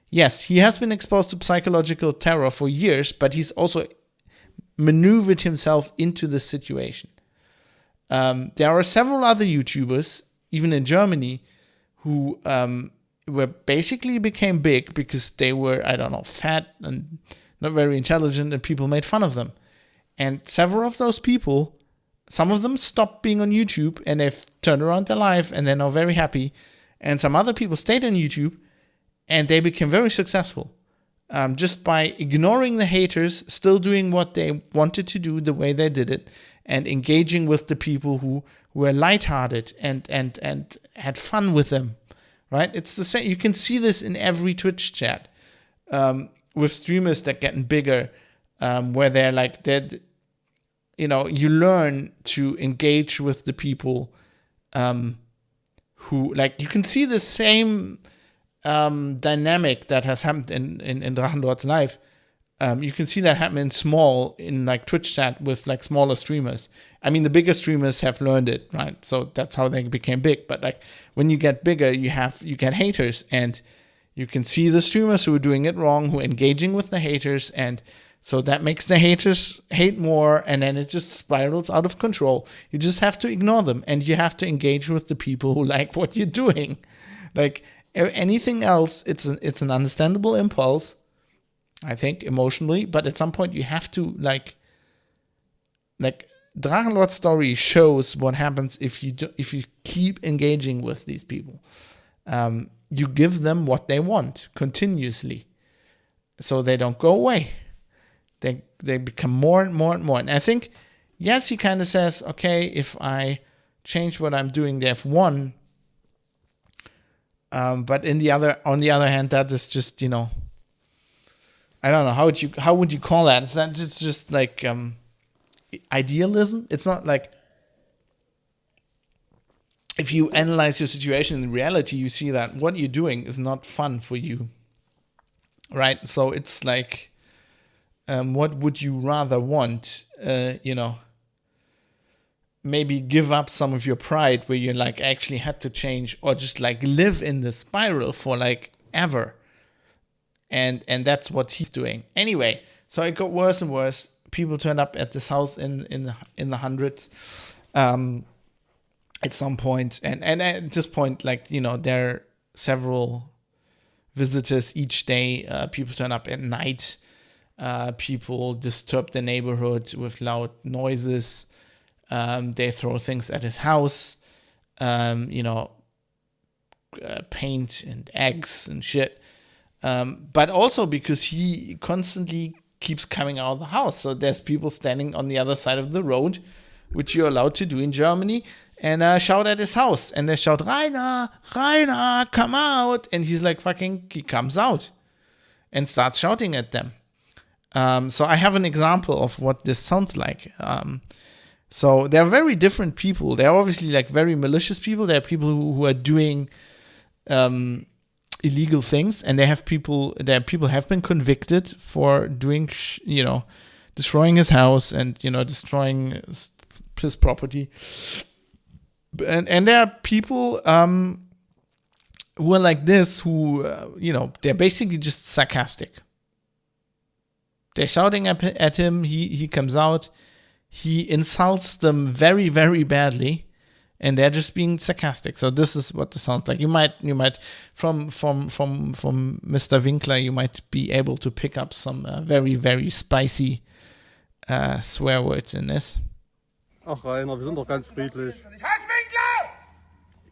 yes, he has been exposed to psychological terror for years, but he's also maneuvered himself into this situation. There are several other YouTubers, even in Germany, who basically became big because they were, fat and not very intelligent, and people made fun of them. And several of those people some of them stopped being on YouTube and they've turned around their life and they're now very happy. And some other people stayed on YouTube and they became very successful. Just by ignoring the haters, still doing what they wanted to do the way they did it, and engaging with the people who were lighthearted and had fun with them, right? It's the same. You can see this in every Twitch chat with streamers that getting bigger, where they're like, you learn to engage with the people who, like, you can see the same dynamic that has happened in Drachenlord's life. You can see that happen in like Twitch chat with like smaller streamers. I mean, the bigger streamers have learned it, right? So that's how they became big. But like when you get bigger, you get haters, and you can see the streamers who are doing it wrong, who are engaging with the haters, and so that makes the haters hate more, and then it just spirals out of control. You just have to ignore them, and you have to engage with the people who like what you're doing. Like anything else, it's an understandable impulse, I think, emotionally, but at some point you have to like Drachenlord's story shows what happens if you keep engaging with these people. You give them what they want continuously, so they don't go away. They become more and more and more. And I think, yes, he kind of says, okay, if I change what I'm doing, they have won. But on the other hand, that is just, I don't know, how would you call that? Is that just like idealism? It's not like, if you analyze your situation in reality, you see that what you're doing is not fun for you, right? So it's like, what would you rather want? Maybe give up some of your pride where you like actually had to change, or just like live in the spiral for like ever. And that's what he's doing. Anyway, so it got worse and worse. People turned up at this house in the hundreds at some point. And at this point, like, there are several visitors each day. People turn up at night. People disturb the neighborhood with loud noises. They throw things at his house, paint and eggs and shit. But also because he constantly keeps coming out of the house. So there's people standing on the other side of the road, which you're allowed to do in Germany, and shout at his house. And they shout, Rainer, come out. And he's like, he comes out and starts shouting at them. So I have an example of what this sounds like. So they're very different people. They're obviously like very malicious people. There are people who are doing illegal things, and there are people have been convicted for doing, destroying his house and, destroying his property. And there are people who are like this, who, they're basically just sarcastic. They're shouting at him. He comes out. He insults them very, very badly, and they're just being sarcastic. So this is what it sounds like. You might from Mr. Winkler, you might be able to pick up some very, very spicy swear words in this. Ach Rainer, wir sind doch ganz friedlich. Herr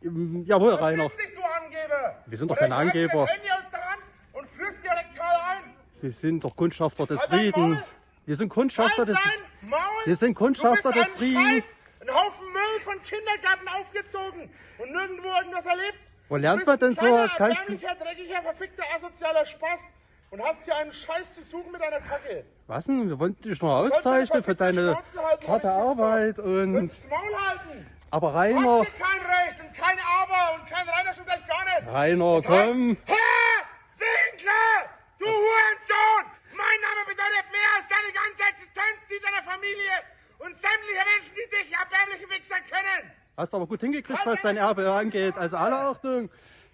Winkler! Jawohl, Rainer. Verpiss dich, du Angeber! Wir sind doch keine Angeber. Du Handy aus der Hand und führst direkt gerade ein. Wir sind doch Kundschafter des Halt dein Friedens. Maul! Wir sind Kundschafter des Maul! Wir sind Kundschafter des Friedens. Ein Haufen Müll von Kindergarten aufgezogen und nirgendwo irgendwas erlebt. Wo lernt man denn sowas? Erbärmlicher, dreckiger, verfickter, asozialer Spaß und hast hier einen Scheiß zu suchen mit einer Kacke. Was denn? Wir wollten dich noch auszeichnen für deine harte Arbeit und... Sollst Maul halten. Aber Du Rainer... hast hier kein Recht und kein Aber und kein Rainer schon gleich gar nicht. Rainer, komm! Herr Winkler! Du Hurensohn! Mein Name bedeutet mehr als deine ganze Existenz, die deiner Familie und sämtliche Menschen, die dich erbärmliche Wichser kennen. Hast aber gut hingekriegt, was dein Erbe angeht. Also alle Achtung.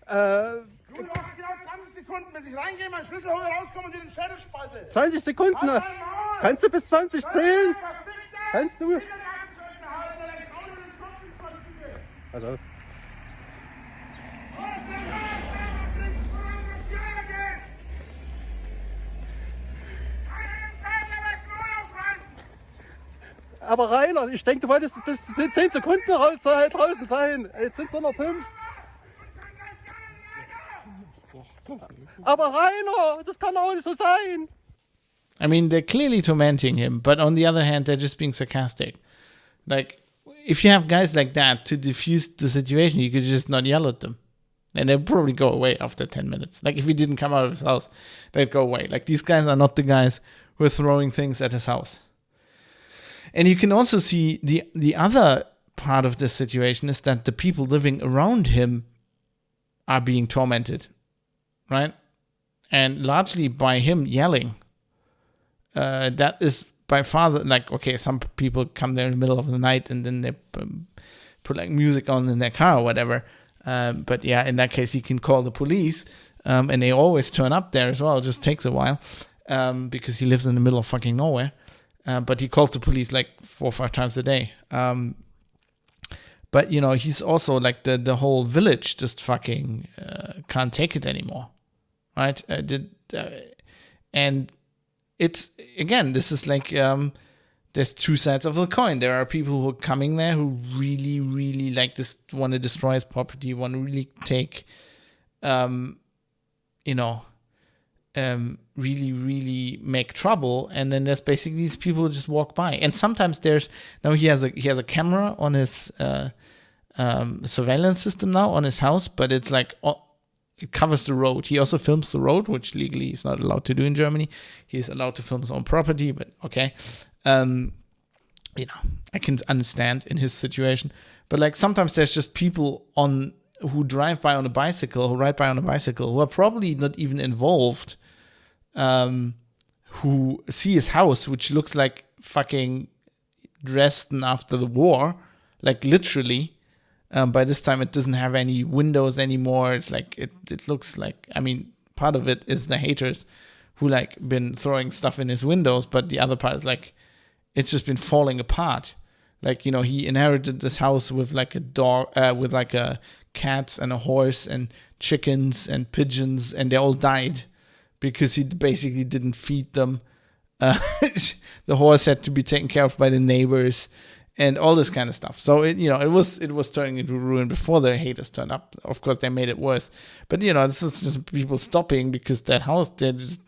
Du hast genau 20 Sekunden, bis ich reingehe, meinen Schlüssel hole, rauskomme und dir den Schädel spalte. 20 Sekunden. Halt dein Maul! Kannst du bis 20 zählen? Verfickter! Kannst du? Kindergartenscheiße haben, oder deine Frau über den Kopf in Vollzüge. Also. Aber Rainer, ich denke, du wolltest bis 10 Sekunden draußen sein. Jetzt sind es nur noch 5. Aber Rainer, das kann auch nicht so sein. I mean, they're clearly tormenting him, but on the other hand, they're just being sarcastic. Like, if you have guys like that to diffuse the situation, you could just not yell at them. And they'll probably go away after 10 minutes. Like, if he didn't come out of his house, they'd go away. Like, these guys are not the guys who are throwing things at his house. And you can also see the other part of this situation is that the people living around him are being tormented, right? And largely by him yelling. That is by far, like, okay, some people come there in the middle of the night and then they put like music on in their car or whatever. But yeah, in that case, you can call the police, and they always turn up there as well. It just takes a while, because he lives in the middle of fucking nowhere. But he calls the police like 4 or 5 times a day. But, you know, he's also like the whole village just fucking can't take it anymore, right? And it's, again, this is like, there's two sides of the coin. There are people who are coming there who really, really like this, want to destroy his property, want to really take, really, really make trouble. And then there's basically these people who just walk by. And sometimes he has a camera on his surveillance system now on his house, but it's like, it covers the road. He also films the road, which legally he's not allowed to do in Germany. He's allowed to film his own property, but okay. I can understand in his situation. But like sometimes there's just people who ride by on a bicycle, who are probably not even involved, who see his house, which looks like fucking Dresden after the war, like literally. By this time, it doesn't have any windows anymore. It's like, it looks like, I mean, part of it is the haters who like been throwing stuff in his windows, but the other part is like, it's just been falling apart. Like, you know, he inherited this house with like a dog, with like a cats and a horse and chickens and pigeons, and they all died because he basically didn't feed them. The horse had to be taken care of by the neighbors. And all this kind of stuff. So it was turning into ruin before the haters turned up. Of course, they made it worse. But this is just people stopping because that house, they're just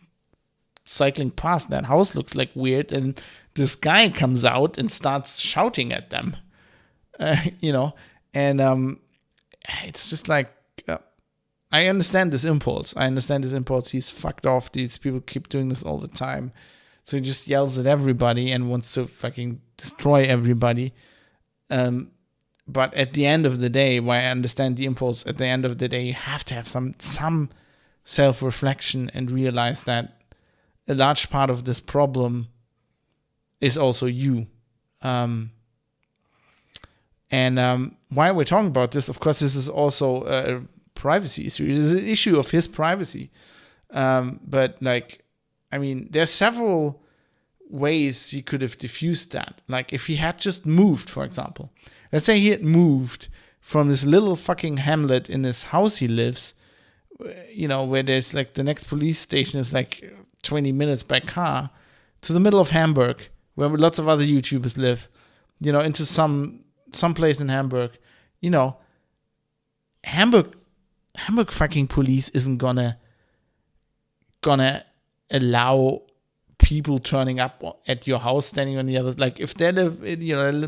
cycling past. That house looks like weird, and this guy comes out and starts shouting at them. And it's just like, I understand this impulse. He's fucked off. These people keep doing this all the time. So he just yells at everybody and wants to fucking destroy everybody. But at the end of the day, while I understand the impulse, at the end of the day, you have to have some self-reflection and realize that a large part of this problem is also you. While we're talking about this, of course, this is also a privacy issue. It is an issue of his privacy. But like, I mean, there's several ways he could have diffused that. Like, if he had just moved, for example. Let's say he had moved from this little fucking hamlet in this house he lives, where there's like the next police station is like 20 minutes by car, to the middle of Hamburg, where lots of other YouTubers live, into some place in Hamburg. Hamburg fucking police isn't gonna allow people turning up at your house, standing on the other. Like, if they live,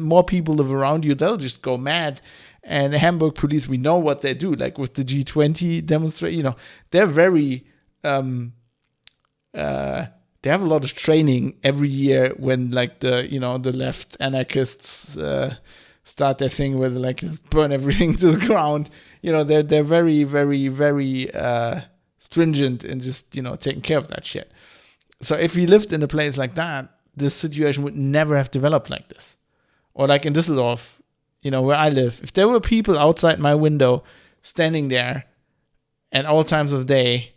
more people live around you, they'll just go mad. And the Hamburg police, we know what they do. Like with the G20 demonstration, they're very, they have a lot of training every year when like the left anarchists start their thing where they like burn everything to the ground. They're very, very, very stringent in just, taking care of that shit. So if we lived in a place like that, this situation would never have developed like this. Or like in Düsseldorf, where I live, if there were people outside my window standing there at all times of day,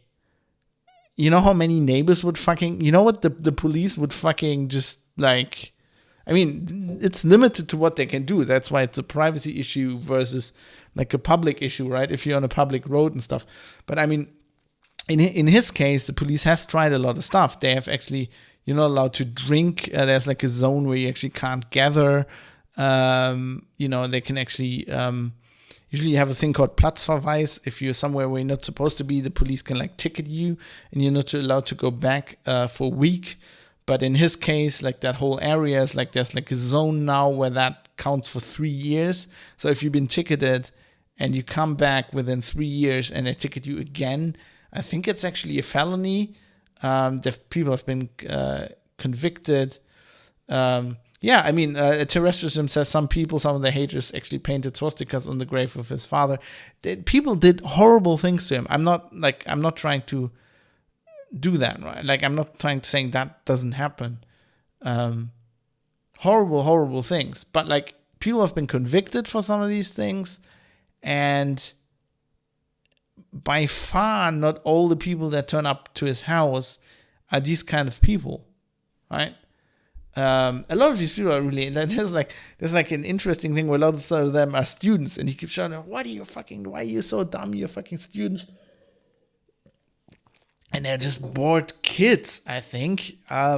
how many neighbors would fucking, what the police would fucking just like, I mean, it's limited to what they can do. That's why it's a privacy issue versus like a public issue, right? If you're on a public road and stuff. But I mean, in his case, the police has tried a lot of stuff. They have actually, You're not allowed to drink. There's like a zone where you actually can't gather. They can actually usually you have a thing called Platzverweis. If you're somewhere where you're not supposed to be, the police can like ticket you, and you're not allowed to go back for a week. But in his case, like that whole area is like there's like a zone now where that counts for 3 years. So if you've been ticketed and you come back within 3 years and they ticket you again, I think it's actually a felony. The people have been convicted. Terrestrialism says some of the haters actually painted swastikas on the grave of his father. People did horrible things to him. I'm not trying to do that, right? Like, I'm not trying to saying that doesn't happen. Horrible things. But like, people have been convicted for some of these things, and by far not all the people that turn up to his house are these kind of people, right? A lot of these people are really, there's like an interesting thing where a lot of them are students, and he keeps shouting, why are you so dumb, you're fucking students? And they're just bored kids, I think. I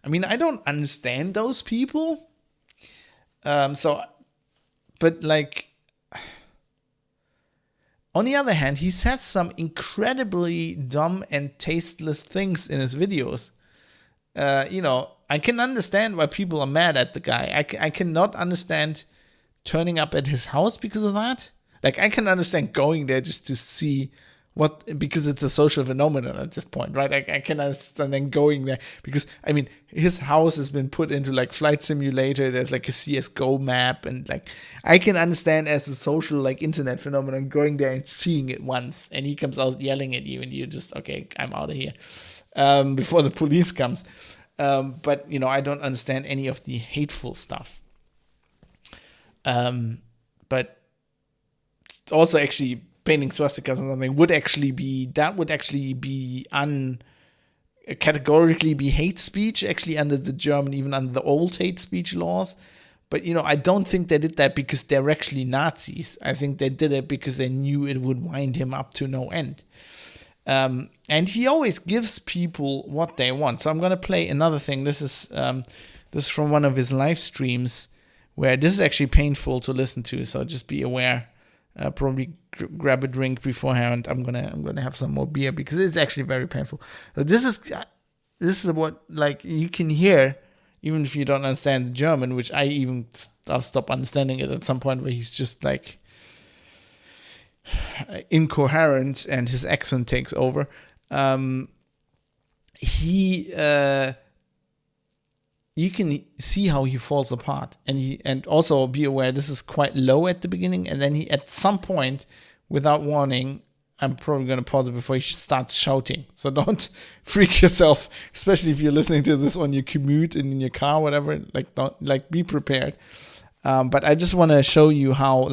don't understand those people. But like, on the other hand, he says some incredibly dumb and tasteless things in his videos. I can understand why people are mad at the guy. I cannot understand turning up at his house because of that. Like, I can understand going there just to see because it's a social phenomenon at this point, right? I can understand then going there because, his house has been put into like Flight Simulator. There's like a CSGO map, and like, I can understand as a social like internet phenomenon going there and seeing it once, and he comes out yelling at you, and you're just, okay, I'm out of here before the police comes. But I don't understand any of the hateful stuff. But also actually painting swastikas or something would actually be categorically be hate speech, actually, under the German, even under the old hate speech laws. But, I don't think they did that because they're actually Nazis. I think they did it because they knew it would wind him up to no end. And he always gives people what they want. So I'm going to play another thing. This is from one of his live streams, where this is actually painful to listen to. So just be aware. Probably grab a drink beforehand. I'm gonna have some more beer because it's actually very painful. So this is what, like, you can hear, even if you don't understand the German, which I'll stop understanding it at some point, where he's just like incoherent and his accent takes over. You can see how he falls apart, and also be aware this is quite low at the beginning, and then he, at some point, without warning, I'm probably going to pause it before he starts shouting. So don't freak yourself, especially if you're listening to this on your commute and in your car, whatever. Like, be prepared. But I just want to show you how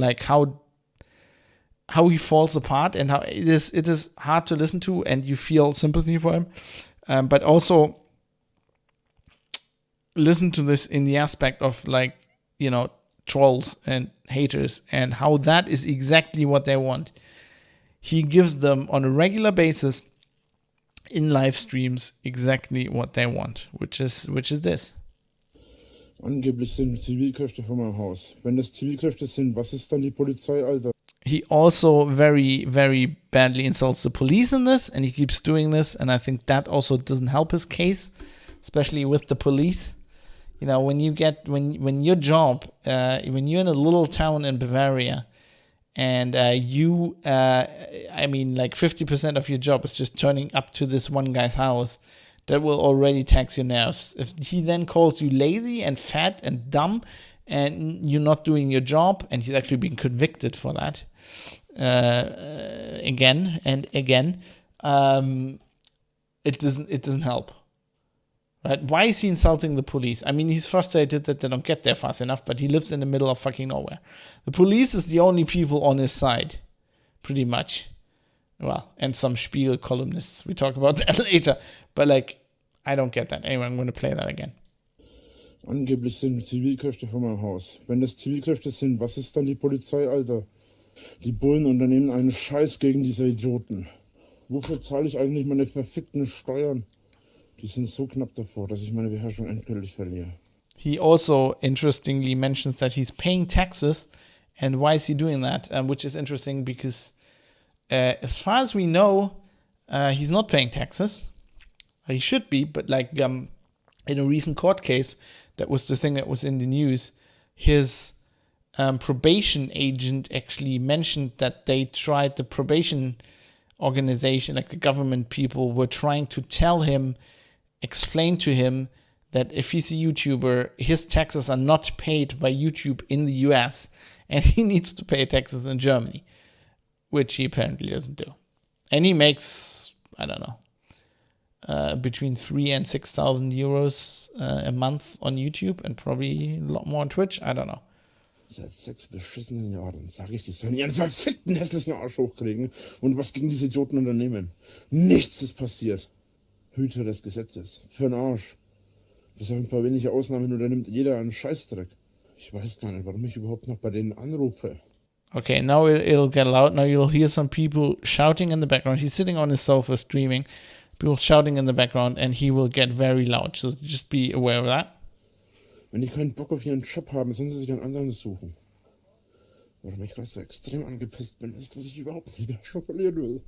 he falls apart, and how it is hard to listen to, and you feel sympathy for him, but also listen to this in the aspect of, like, trolls and haters, and how that is exactly what they want. He gives them on a regular basis in live streams exactly what they want, which is this. Angeblich sind Zivilkräfte vor meinem Haus. Wenn das Zivilkräfte sind, was ist dann die Polizei, Alter? He also very, very badly insults the police in this, and he keeps doing this, and I think that also doesn't help his case, especially with the police. When your job, when you're in a little town in Bavaria, and like 50% of your job is just turning up to this one guy's house, that will already tax your nerves. If he then calls you lazy and fat and dumb, and you're not doing your job, and he's actually been convicted for that again and again, it doesn't help. Right? Why is he insulting the police? He's frustrated that they don't get there fast enough, but he lives in the middle of fucking nowhere. The police is the only people on his side, pretty much. Well, and some Spiegel columnists. We talk about that later. But, like, I don't get that. Anyway, I'm going to play that again. Angeblich sind Zivilkräfte vor meinem Haus. Wenn das Zivilkräfte sind, was ist dann die Polizei, Alter? Die Bullen unternehmen einen Scheiß gegen diese Idioten. Wofür zahle ich eigentlich meine verfickten Steuern? Die sind so knapp davor, dass ich meine Beherrschung endgültig verliere. He also interestingly mentions that he's paying taxes, and why is he doing that? Which is interesting because, as far as we know, he's not paying taxes. He should be, but like in a recent court case, that was the thing that was in the news. His probation agent actually mentioned that they tried, the probation organization, like the government people, were trying to tell him, explain to him that if he's a YouTuber, his taxes are not paid by YouTube in the US, and he needs to pay taxes in Germany, which he apparently doesn't do. And he makes, I don't know, between 3,000 and 6,000 euros a month on YouTube and probably a lot more on Twitch. I don't know. Seit 6 beschissenen Jahren sage ich, die sollen ihren verfickten hässlichen Arsch hochkriegen und was gegen diese Idioten unternehmen. Nichts ist passiert. Hüter des Gesetzes. Für den Arsch. Bis auf ein paar wenige Ausnahmen unternimmt jeder einen Scheißdreck. Ich weiß gar nicht, warum ich überhaupt noch bei denen anrufe. Okay, now it'll get loud. Now you'll hear some people shouting in the background. He's sitting on his sofa streaming. People shouting in the background, and he will get very loud. So just be aware of that. Wenn die keinen Bock auf ihren Job haben, sollen sie sich einen anderen suchen. Warum ich gerade so extrem angepisst bin, ist, dass ich überhaupt nicht mehr schon verlieren will.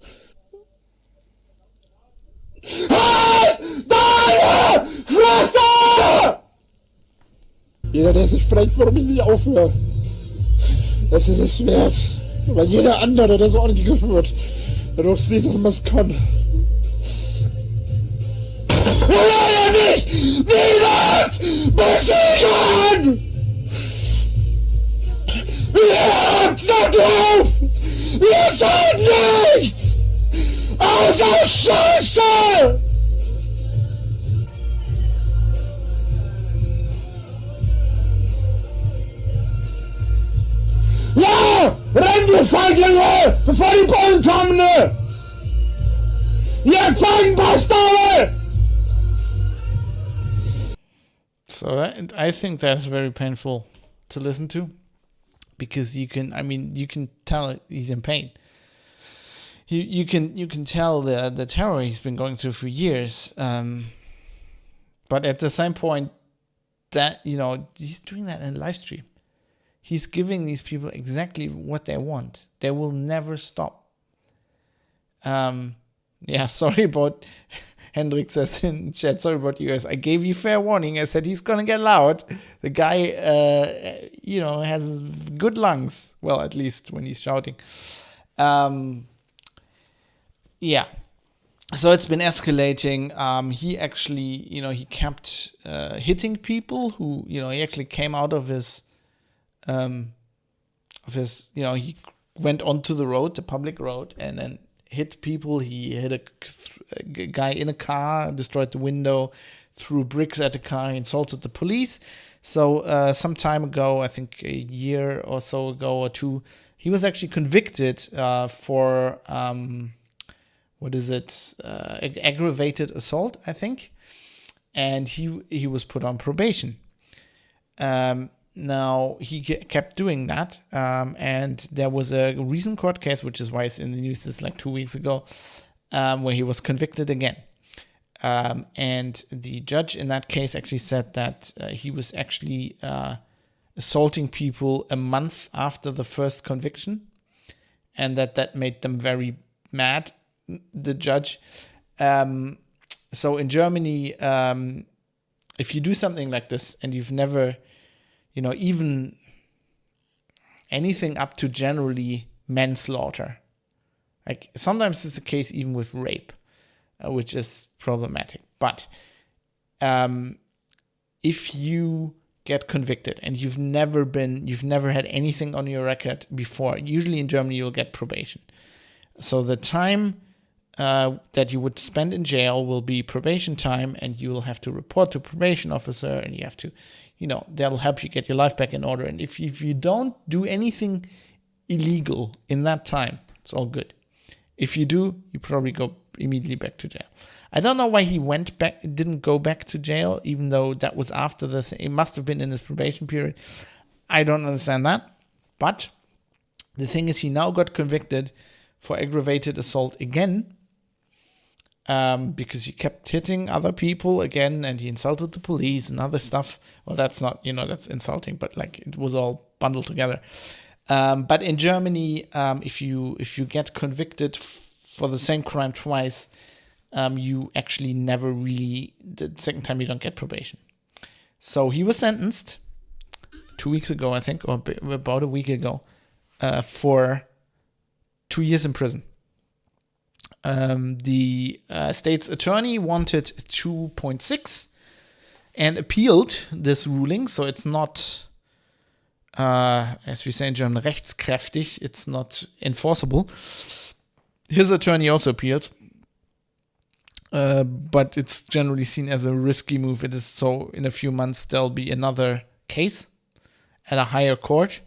Halt! Deine Fresse! Jeder, der sich fragt, warum ich nicht aufhöre, das ist es wert. Weil jeder andere, der so angegriffen wird, dadurch sieht, dass man es kann. Oder mich niemals besiegen! Ihr habt da drauf! Ihr seid nichts! Außer Scheiße! Ja! Rennt ihr Feiglinge! Bevor die Bullen kommen! Ne? Ihr Feigenbastarde! So I think that's very painful to listen to, because you can tell he's in pain. You can tell the terror he's been going through for years. But at the same point, that he's doing that in a live stream. He's giving these people exactly what they want. They will never stop. Sorry about. Hendrik says in chat, sorry about you guys. I gave you fair warning. I said he's gonna get loud. The guy, has good lungs. Well, at least when he's shouting. So it's been escalating. He actually, he kept hitting people who, he actually came out of his, he went onto the road, the public road, and then hit people. He hit a guy in a car, destroyed the window, threw bricks at the car, insulted the police. So some time ago, I think a year or so ago or two, he was actually convicted for aggravated assault, I think, and he was put on probation. Now, he kept doing that, and there was a recent court case, which is why it's in the news, this like 2 weeks ago, where he was convicted again. And the judge in that case actually said that he was actually assaulting people a month after the first conviction, and that made them very mad, the judge. So in Germany, if you do something like this and you've never... even anything up to generally manslaughter. Like sometimes it's the case even with rape, which is problematic. But if you get convicted and you've never had anything on your record before, usually in Germany you'll get probation. So the time that you would spend in jail will be probation time, and you will have to report to probation officer, and you have to, that'll help you get your life back in order. And if you don't do anything illegal in that time, it's all good. If you do, you probably go immediately back to jail. I don't know why he didn't go back to jail, even though that was after it must have been in his probation period. I don't understand that. But the thing is, he now got convicted for aggravated assault again, because he kept hitting other people again, and he insulted the police and other stuff. Well, that's not, that's insulting, but like it was all bundled together. But in Germany, if you get convicted for the same crime twice, you actually never really, the second time you don't get probation. So he was sentenced 2 weeks ago, I think, or about a week ago, for 2 years in prison. The state's attorney wanted 2.6 and appealed this ruling, so it's not, as we say in German, rechtskräftig, it's not enforceable. His attorney also appealed, but it's generally seen as a risky move. It is so in a few months there'll be another case at a higher court,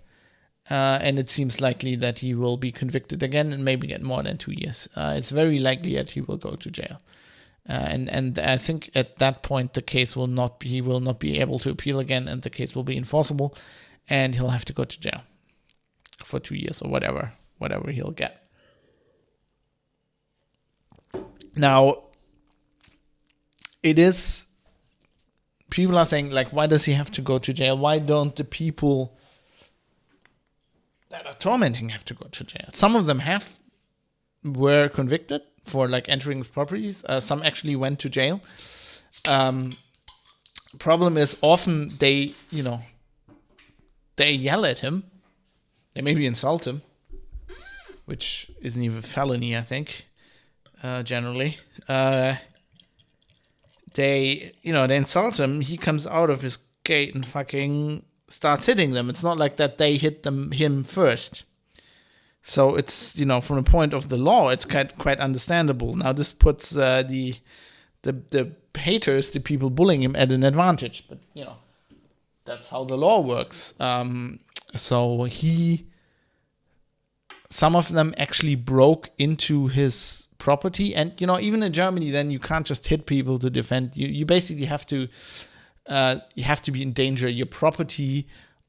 and it seems likely that he will be convicted again and maybe get more than 2 years. It's very likely that he will go to jail, and I think at that point the case he will not be able to appeal again, and the case will be enforceable, and he'll have to go to jail for 2 years or whatever he'll get. Now, people are saying, like, why does he have to go to jail? Why don't the people that are tormenting have to go to jail? Some of them were convicted for, like, entering his properties. Some actually went to jail. Problem is, often they yell at him. They maybe insult him, which isn't even a felony, I think, generally. They insult him. He comes out of his gate and fucking starts hitting them. It's not like that they hit him first. So it's, from the point of the law, it's quite understandable. Now this puts the haters, the people bullying him, at an advantage. But that's how the law works. So some of them actually broke into his property, and even in Germany, then you can't just hit people to defend. You basically have to be in danger. Your property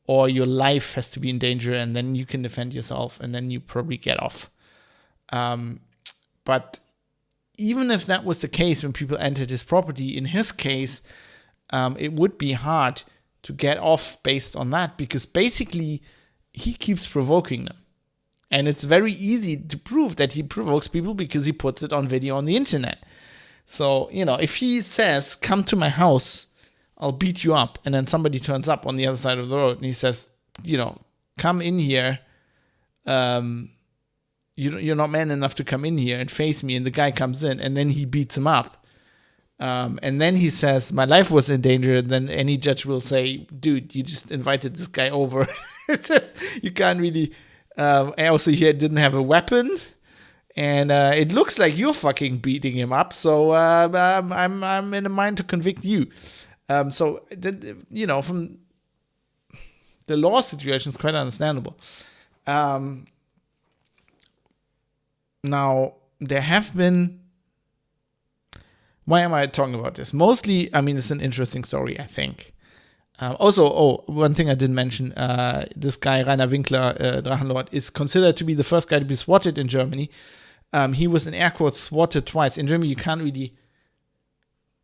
or your life has to be in danger, and then you can defend yourself, and then you probably get off. But even if that was the case when people entered his property, in his case, it would be hard to get off based on that, because basically he keeps provoking them. And it's very easy to prove that he provokes people because he puts it on video on the internet. So, if he says, come to my house, I'll beat you up, and then somebody turns up on the other side of the road and he says, come in here, you're not man enough to come in here and face me, and the guy comes in, and then he beats him up. And then he says, my life was in danger, and then any judge will say, dude, you just invited this guy over. You can't really... also, he didn't have a weapon, and it looks like you're fucking beating him up. So I'm in a mind to convict you. From the law situation, is quite understandable. Now there have been. Why am I talking about this? Mostly, it's an interesting story, I think. One thing I didn't mention, this guy, Rainer Winkler, Drachenlord, is considered to be the first guy to be swatted in Germany. He was in air quotes swatted twice. In Germany, you can't really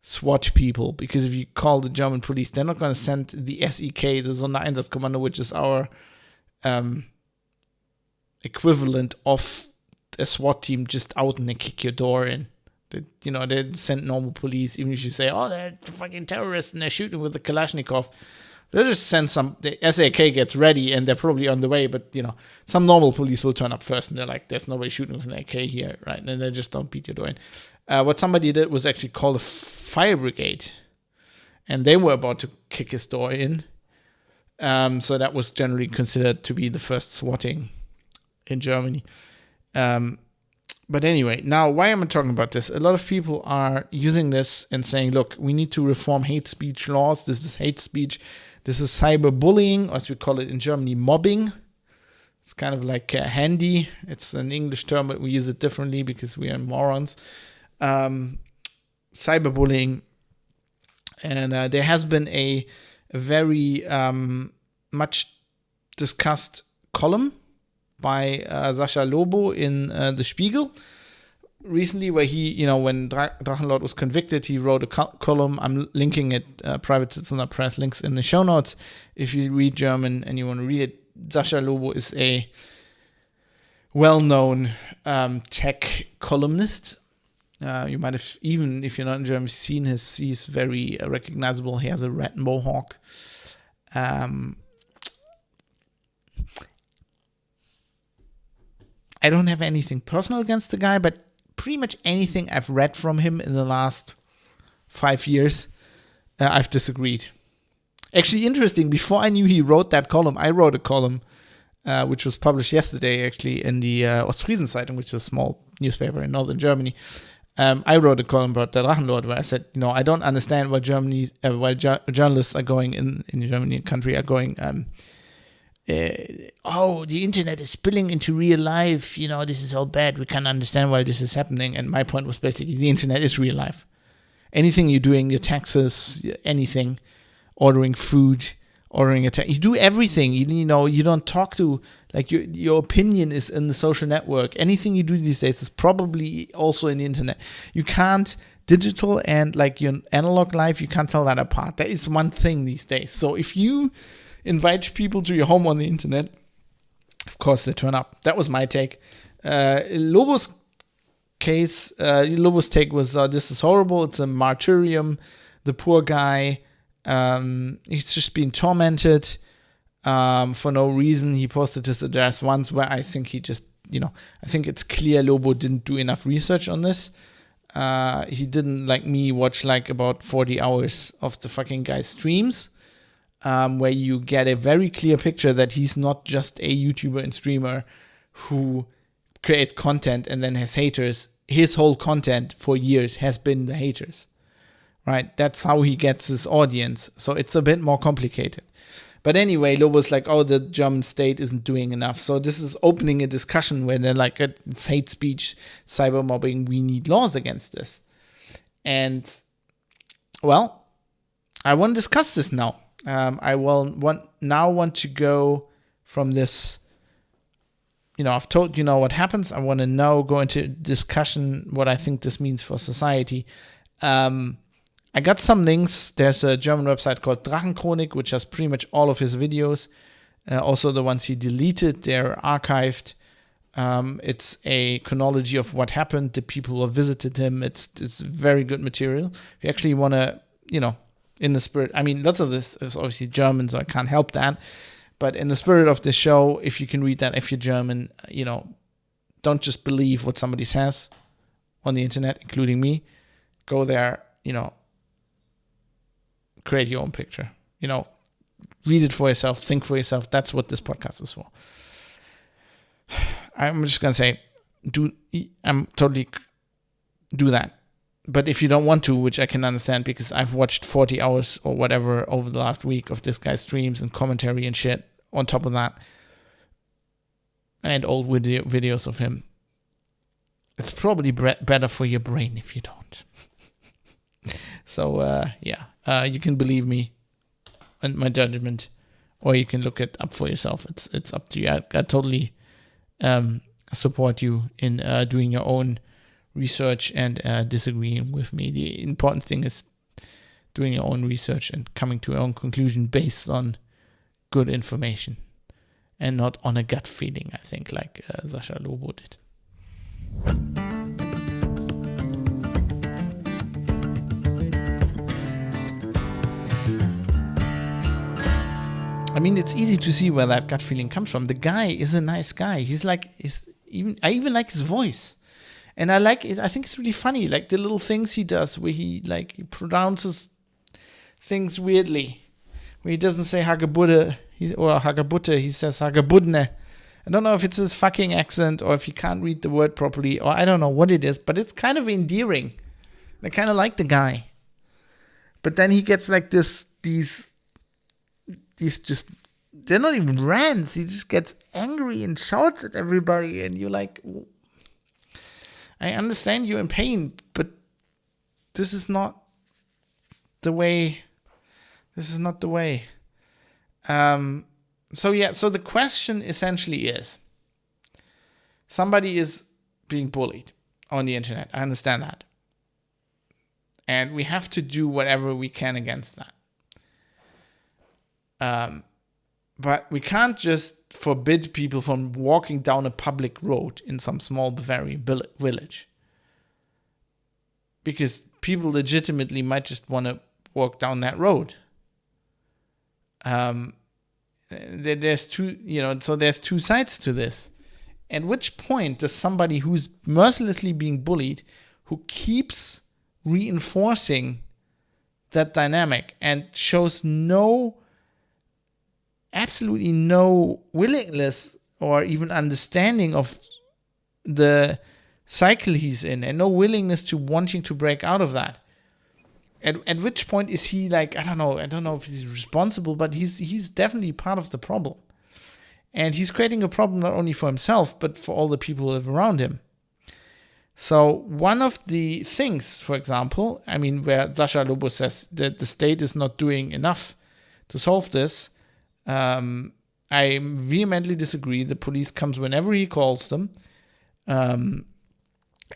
swat people, because if you call the German police, they're not going to send the SEK, the Sondereinsatzkommando, which is our equivalent of a SWAT team, just out and they kick your door in. They send normal police, even if you say, oh, they're fucking terrorists and they're shooting with the Kalashnikov. They'll just send the SAK gets ready and they're probably on the way, but, some normal police will turn up first and they're like, there's nobody shooting with an AK here, right? And then they just don't beat your door in. What somebody did was actually call a fire brigade, and they were about to kick his door in. So that was generally considered to be the first swatting in Germany. But anyway, now why am I talking about this? A lot of people are using this and saying, look, we need to reform hate speech laws. This is hate speech. This is cyberbullying, or as we call it in Germany, mobbing. It's kind of like handy. It's an English term, but we use it differently because we are morons. Cyberbullying. And there has been a very much discussed column by Sascha Lobo in The Spiegel, recently where he, when Drachenlord was convicted, he wrote a column. I'm linking it, Private Citizen Press, links in the show notes. If you read German and you want to read it, Sascha Lobo is a well-known tech columnist. You might have, even if you're not in German, seen he's very recognizable. He has a red mohawk. I don't have anything personal against the guy, but pretty much anything I've read from him in the last 5 years, I've disagreed. Actually, interesting, before I knew he wrote that column, I wrote a column which was published yesterday, actually, in the Ostfriesen Zeitung, which is a small newspaper in northern Germany. I wrote a column about the Drachenlord where I said, I don't understand why journalists are going in Germany, country, are going, the internet is spilling into real life. This is all bad. We can't understand why this is happening. And my point was basically the internet is real life. Anything you're doing, your taxes, anything, ordering food, ordering you do everything. You don't talk to, like, your opinion is in the social network. Anything you do these days is probably also in the internet. You can't, digital and like your analog life, you can't tell that apart. That is one thing these days. So if you invite people to your home on the internet, of course they turn up. That was my take. Lobo's take was, this is horrible. It's a martyrium. The poor guy, he's just being tormented for no reason. He posted his address once where I think he just, I think it's clear Lobo didn't do enough research on this. He didn't, like me, watch like about 40 hours of the fucking guy's streams, where you get a very clear picture that he's not just a YouTuber and streamer who creates content and then has haters. His whole content for years has been the haters, right? That's how he gets his audience. So it's a bit more complicated. But anyway, Lobo's like, the German state isn't doing enough. So this is opening a discussion where they're like, it's hate speech, cyber mobbing. We need laws against this. And, well, I want to discuss this now. I want to go from this, I've told you what happens. I want to now go into discussion what I think this means for society. I got some links. There's a German website called Drachenchronik, which has pretty much all of his videos. Also the ones he deleted, they're archived. It's a chronology of what happened, the people who visited him. It's very good material. If you actually want to, in the spirit, I mean, lots of this is obviously German, so I can't help that. But in the spirit of the show, if you can read that, if you're German, don't just believe what somebody says on the internet, including me. Go there, create your own picture. Read it for yourself, think for yourself. That's what this podcast is for. I'm just going to say, do that. But if you don't want to, which I can understand because I've watched 40 hours or whatever over the last week of this guy's streams and commentary and shit on top of that, and old videos of him, it's probably better for your brain if you don't. So, you can believe me and my judgment, or you can look it up for yourself. It's up to you. I totally support you in doing your own research and disagreeing with me. The important thing is doing your own research and coming to your own conclusion based on good information and not on a gut feeling, I think, like Sascha Lobo did. I mean, it's easy to see where that gut feeling comes from. The guy is a nice guy. I even like his voice. And I like it. I think it's really funny, like the little things he does where he pronounces things weirdly. Where he doesn't say Hagebutte or Hagebutte, he says Hagebudne. I don't know if it's his fucking accent or if he can't read the word properly, or I don't know what it is, but it's kind of endearing. I kind of like the guy. But then he gets like these just, they're not even rants. He just gets angry and shouts at everybody, and you're like, I understand you're in pain, but this is not the way. So the question essentially is, somebody is being bullied. on the internet. I understand that. And we have to do whatever we can against that. But we can't just forbid people from walking down a public road in some small Bavarian village. Because people legitimately might just want to walk down that road. There's two sides to this. At which point does somebody who's mercilessly being bullied, who keeps reinforcing that dynamic and shows absolutely no willingness or even understanding of the cycle he's in, and no willingness to wanting to break out of that. At which point is he like, I don't know if he's responsible, but he's definitely part of the problem. And he's creating a problem not only for himself, but for all the people who live around him. So one of the things, for example, where Sasha Lobo says that the state is not doing enough to solve this, I vehemently disagree. The police comes whenever he calls them.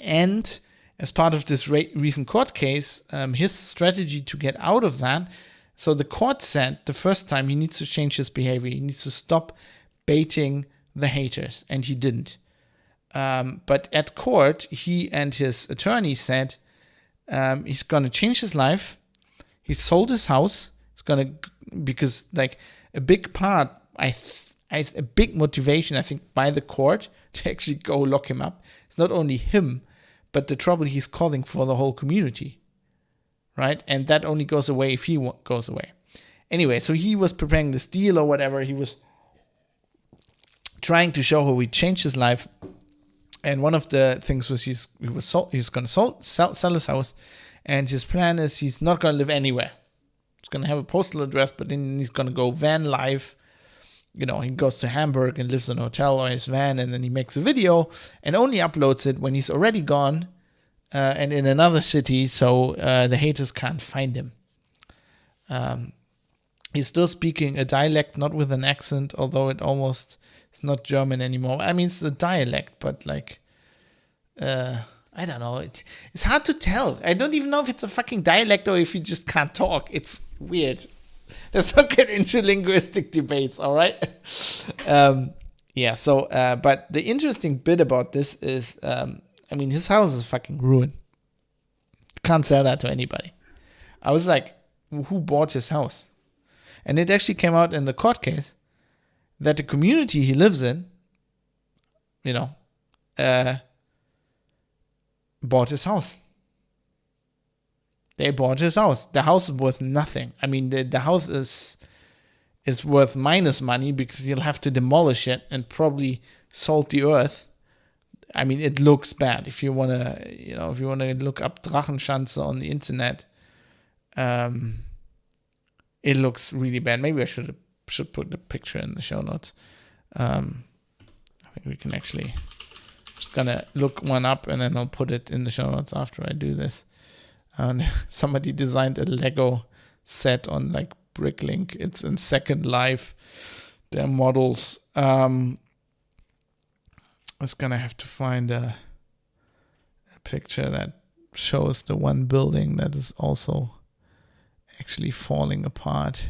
And as part of this recent court case, his strategy to get out of that, so the court said the first time he needs to change his behavior. He needs to stop baiting the haters, and he didn't. But at court, he and his attorney said he's going to change his life. He sold his house. Because like a big part, a big motivation, I think, by the court to actually go lock him up. It's not only him, but the trouble he's causing for the whole community, right? And that only goes away if he goes away. Anyway, so he was preparing this deal or whatever. He was trying to show how he changed his life. And one of the things was he's going to sell his house. And his plan is he's not going to live anywhere. He's going to have a postal address, but then he's going to go van life. He goes to Hamburg and lives in a hotel or his van, and then he makes a video and only uploads it when he's already gone and in another city, so the haters can't find him. He's still speaking a dialect, not with an accent, although it's not German anymore. It's a dialect, but like, I don't know. It's hard to tell. I don't even know if it's a fucking dialect or if he just can't talk. It's weird. Let's not get into linguistic debates, all right? But the interesting bit about this is, his house is fucking ruined. You can't sell that to anybody. I was like, who bought his house? And it actually came out in the court case that the community he lives in, bought his house. They bought his house. The house is worth nothing. The house is worth minus money because you'll have to demolish it and probably salt the earth. It looks bad. If you wanna look up Drachenschanze on the internet, it looks really bad. Maybe I should put the picture in the show notes. I think we can actually just gonna look one up and then I'll put it in the show notes after I do this. And somebody designed a Lego set on like Bricklink. It's in Second Life. Their models. I was gonna have to find a picture that shows the one building that is also actually falling apart.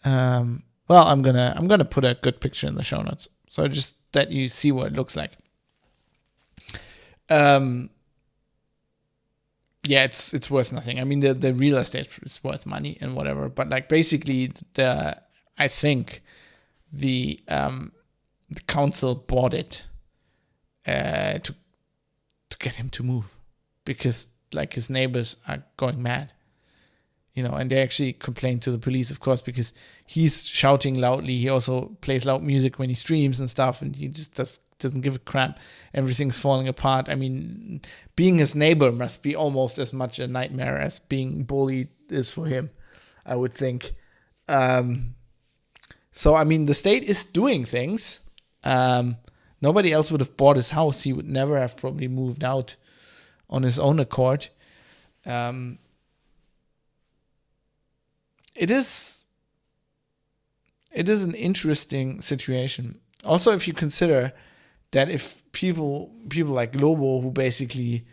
I'm gonna put a good picture in the show notes, so just that you see what it looks like. It's worth nothing. The real estate is worth money and whatever, but like basically I think the council bought it to get him to move because like his neighbors are going mad, and they actually complain to the police, of course, because he's shouting loudly. He also plays loud music when he streams and stuff, and he just doesn't give a crap. Everything's falling apart. Being his neighbor must be almost as much a nightmare as being bullied is for him, I would think. The state is doing things. Nobody else would have bought his house. He would never have probably moved out on his own accord. It is an interesting situation. Also, if you consider that if people like Lobo, who basically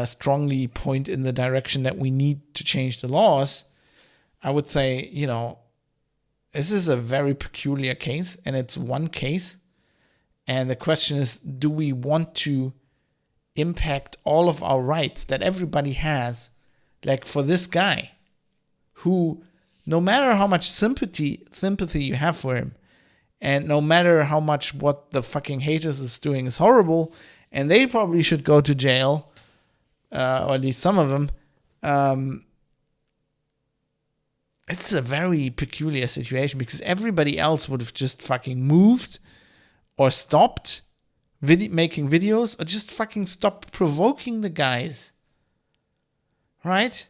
strongly point in the direction that we need to change the laws, I would say, this is a very peculiar case, and it's one case. And the question is, do we want to impact all of our rights that everybody has, like for this guy, who, no matter how much sympathy you have for him, and no matter how much what the fucking haters is doing is horrible, and they probably should go to jail, or at least some of them, it's a very peculiar situation, because everybody else would have just fucking moved or stopped making videos, or just fucking stopped provoking the guys. Right?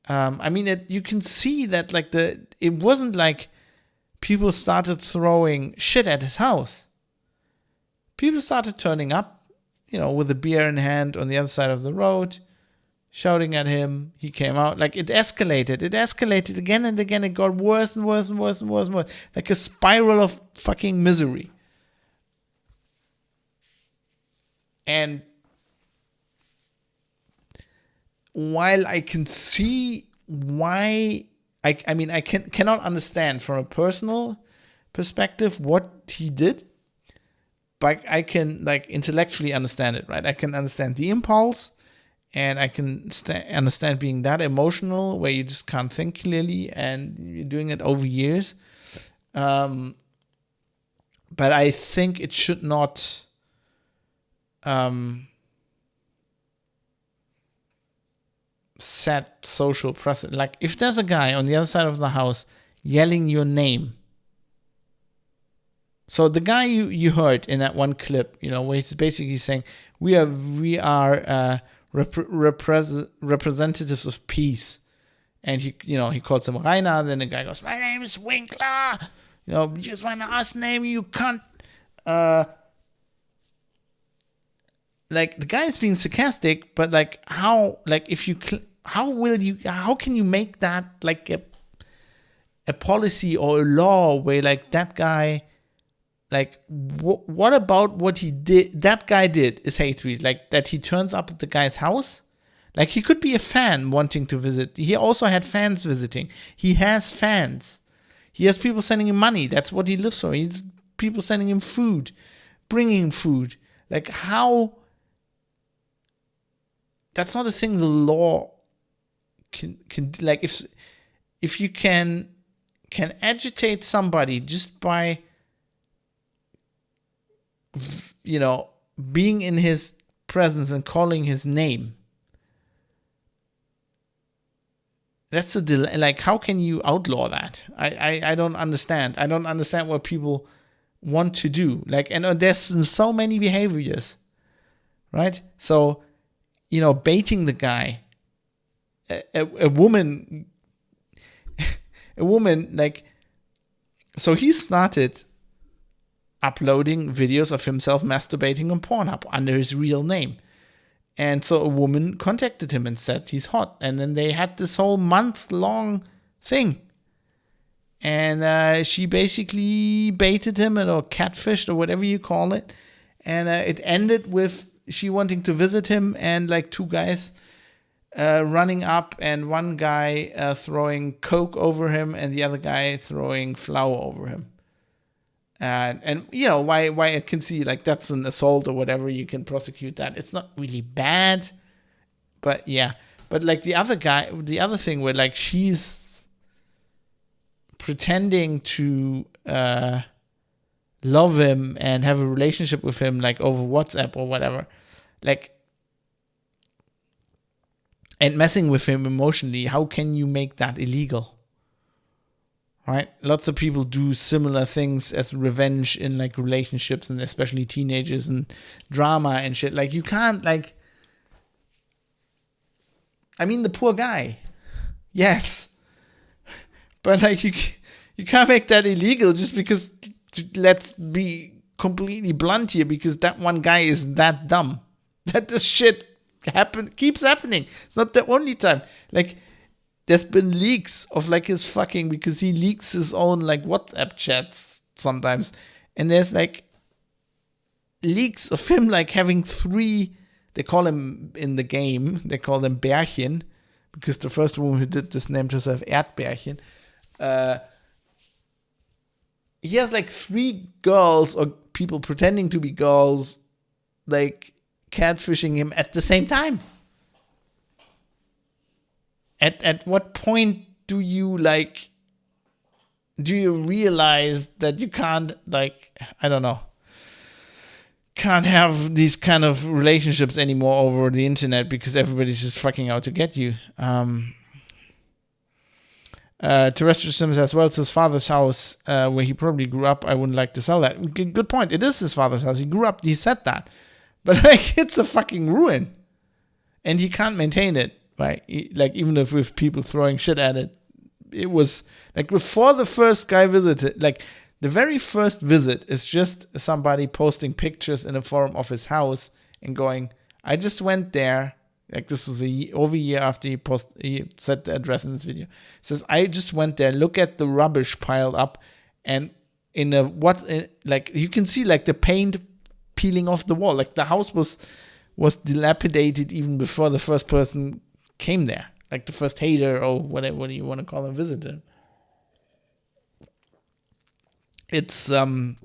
You can see that it wasn't like people started throwing shit at his house. People started turning up, with a beer in hand on the other side of the road, shouting at him. He came out. It escalated. It escalated again and again. It got worse and worse and worse and worse and worse. Like a spiral of fucking misery. And while I can see why, I cannot understand from a personal perspective what he did, but I can intellectually understand it, right? I can understand the impulse, and I can understand being that emotional where you just can't think clearly, and you're doing it over years. But I think it should not set social precedent. If there's a guy on the other side of the house yelling your name, so the guy you heard in that one clip, where he's basically saying we are representatives of peace, and he calls him Rainer. Then the guy goes, "My name is Winkler. Use my last name, you cunt." The guy is being sarcastic, but how can you make that a policy or a law where that guy, what about what he did? That guy did is hate speech, that he turns up at the guy's house. He could be a fan wanting to visit. He also had fans visiting. He has fans. He has people sending him money. That's what he lives for. He's people sending him food, bringing him food. How? That's not a thing the law can if you can agitate somebody just by being in his presence and calling his name. That's a delay. How can you outlaw that? I don't understand. I don't understand what people want to do. And there's so many behaviors, right? So, baiting the guy, a woman, so he started uploading videos of himself masturbating on Pornhub under his real name. And so a woman contacted him and said he's hot. And then they had this whole month-long thing. And she basically baited him or catfished or whatever you call it. And it ended with she wanting to visit him and two guys running up, and one guy throwing coke over him and the other guy throwing flour over him. And why I can see that's an assault or whatever, you can prosecute that. It's not really bad, but yeah. But the other thing where she's pretending to love him and have a relationship with him over WhatsApp or whatever, and messing with him emotionally, how can you make that illegal? Right? Lots of people do similar things as revenge in relationships, and especially teenagers, and drama and shit. You can't the poor guy. Yes. But you can't make that illegal just because, let's be completely blunt here, because that one guy is that dumb. That this shit keeps happening. It's not the only time. There's been leaks of his fucking, because he leaks his own WhatsApp chats sometimes. And there's leaks of him like having 3, they call him in the game, they call them Bärchen, because the first woman who did this named herself Erdbärchen. He has like 3 girls or people pretending to be girls, like catfishing him at the same time. At what point do you realize that you can't, like, I don't know, can't have these kind of relationships anymore over the internet because everybody's just fucking out to get you? Terrestrial Sims as well, it's his father's house where he probably grew up. I wouldn't like to sell that. Good point. It is his father's house. He grew up, he said that. But like, it's a fucking ruin. And he can't maintain it, right? Like, even if with people throwing shit at it. It was like before the first guy visited, like the very first visit is just somebody posting pictures in a forum of his house and going, I just went there. Like, this was over a year after he said the address in this video. It says, I just went there, look at the rubbish piled up, and like you can see like the paint peeling off the wall. Like the house was dilapidated even before the first person came there. Like the first hater or whatever you want to call him visitor. It's and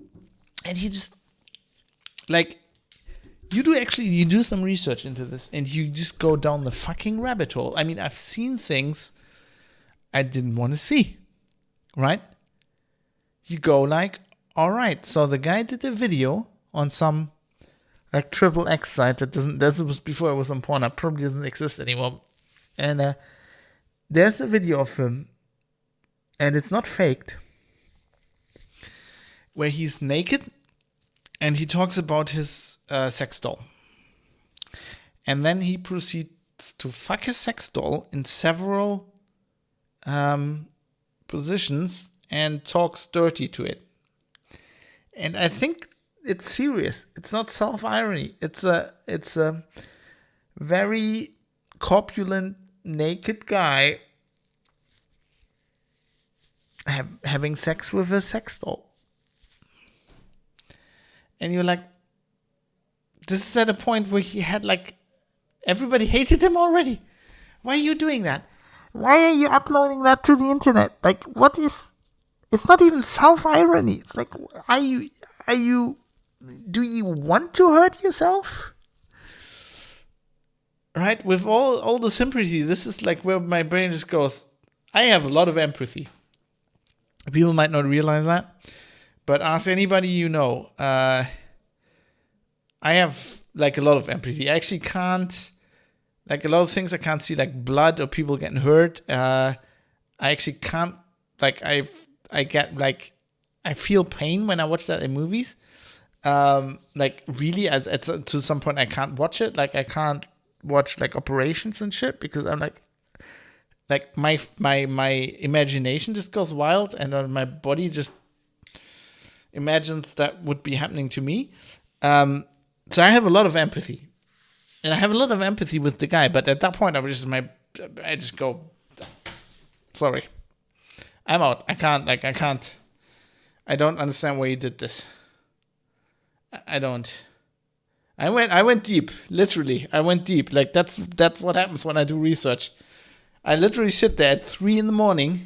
he just like you do some research into this and you just go down the fucking rabbit hole. I mean, I've seen things I didn't want to see. Right? You go like, all right, so the guy did a video on some like XXX site that was before it was on Pornhub, probably doesn't exist anymore. And there's a video of him, and it's not faked, where he's naked, and he talks about his sex doll. And then he proceeds to fuck his sex doll in several positions and talks dirty to it. And I think it's serious. It's not self-irony. It's a very corpulent, naked guy having sex with a sex doll. And you're like, this is at a point where he had like, everybody hated him already. Why are you doing that? Why are you uploading that to the internet? Like, it's not even self-irony. It's like, do you want to hurt yourself? Right? With all the sympathy, this is like where my brain just goes, I have a lot of empathy. People might not realize that, but ask anybody you know. I have like a lot of empathy. I actually can't, like a lot of things I can't see, like blood or people getting hurt. I actually can't, like I get like, I feel pain when I watch that in movies. Like really, to some point I can't watch it. Like I can't watch like operations and shit because I'm like my imagination just goes wild and my body just imagines that would be happening to me. So I have a lot of empathy, and I have a lot of empathy with the guy. But at that point, I just go, sorry, I'm out. I can't. I don't understand why you did this. I don't. I went deep. Literally, I went deep. Like that's what happens when I do research. I literally sit there at 3 a.m.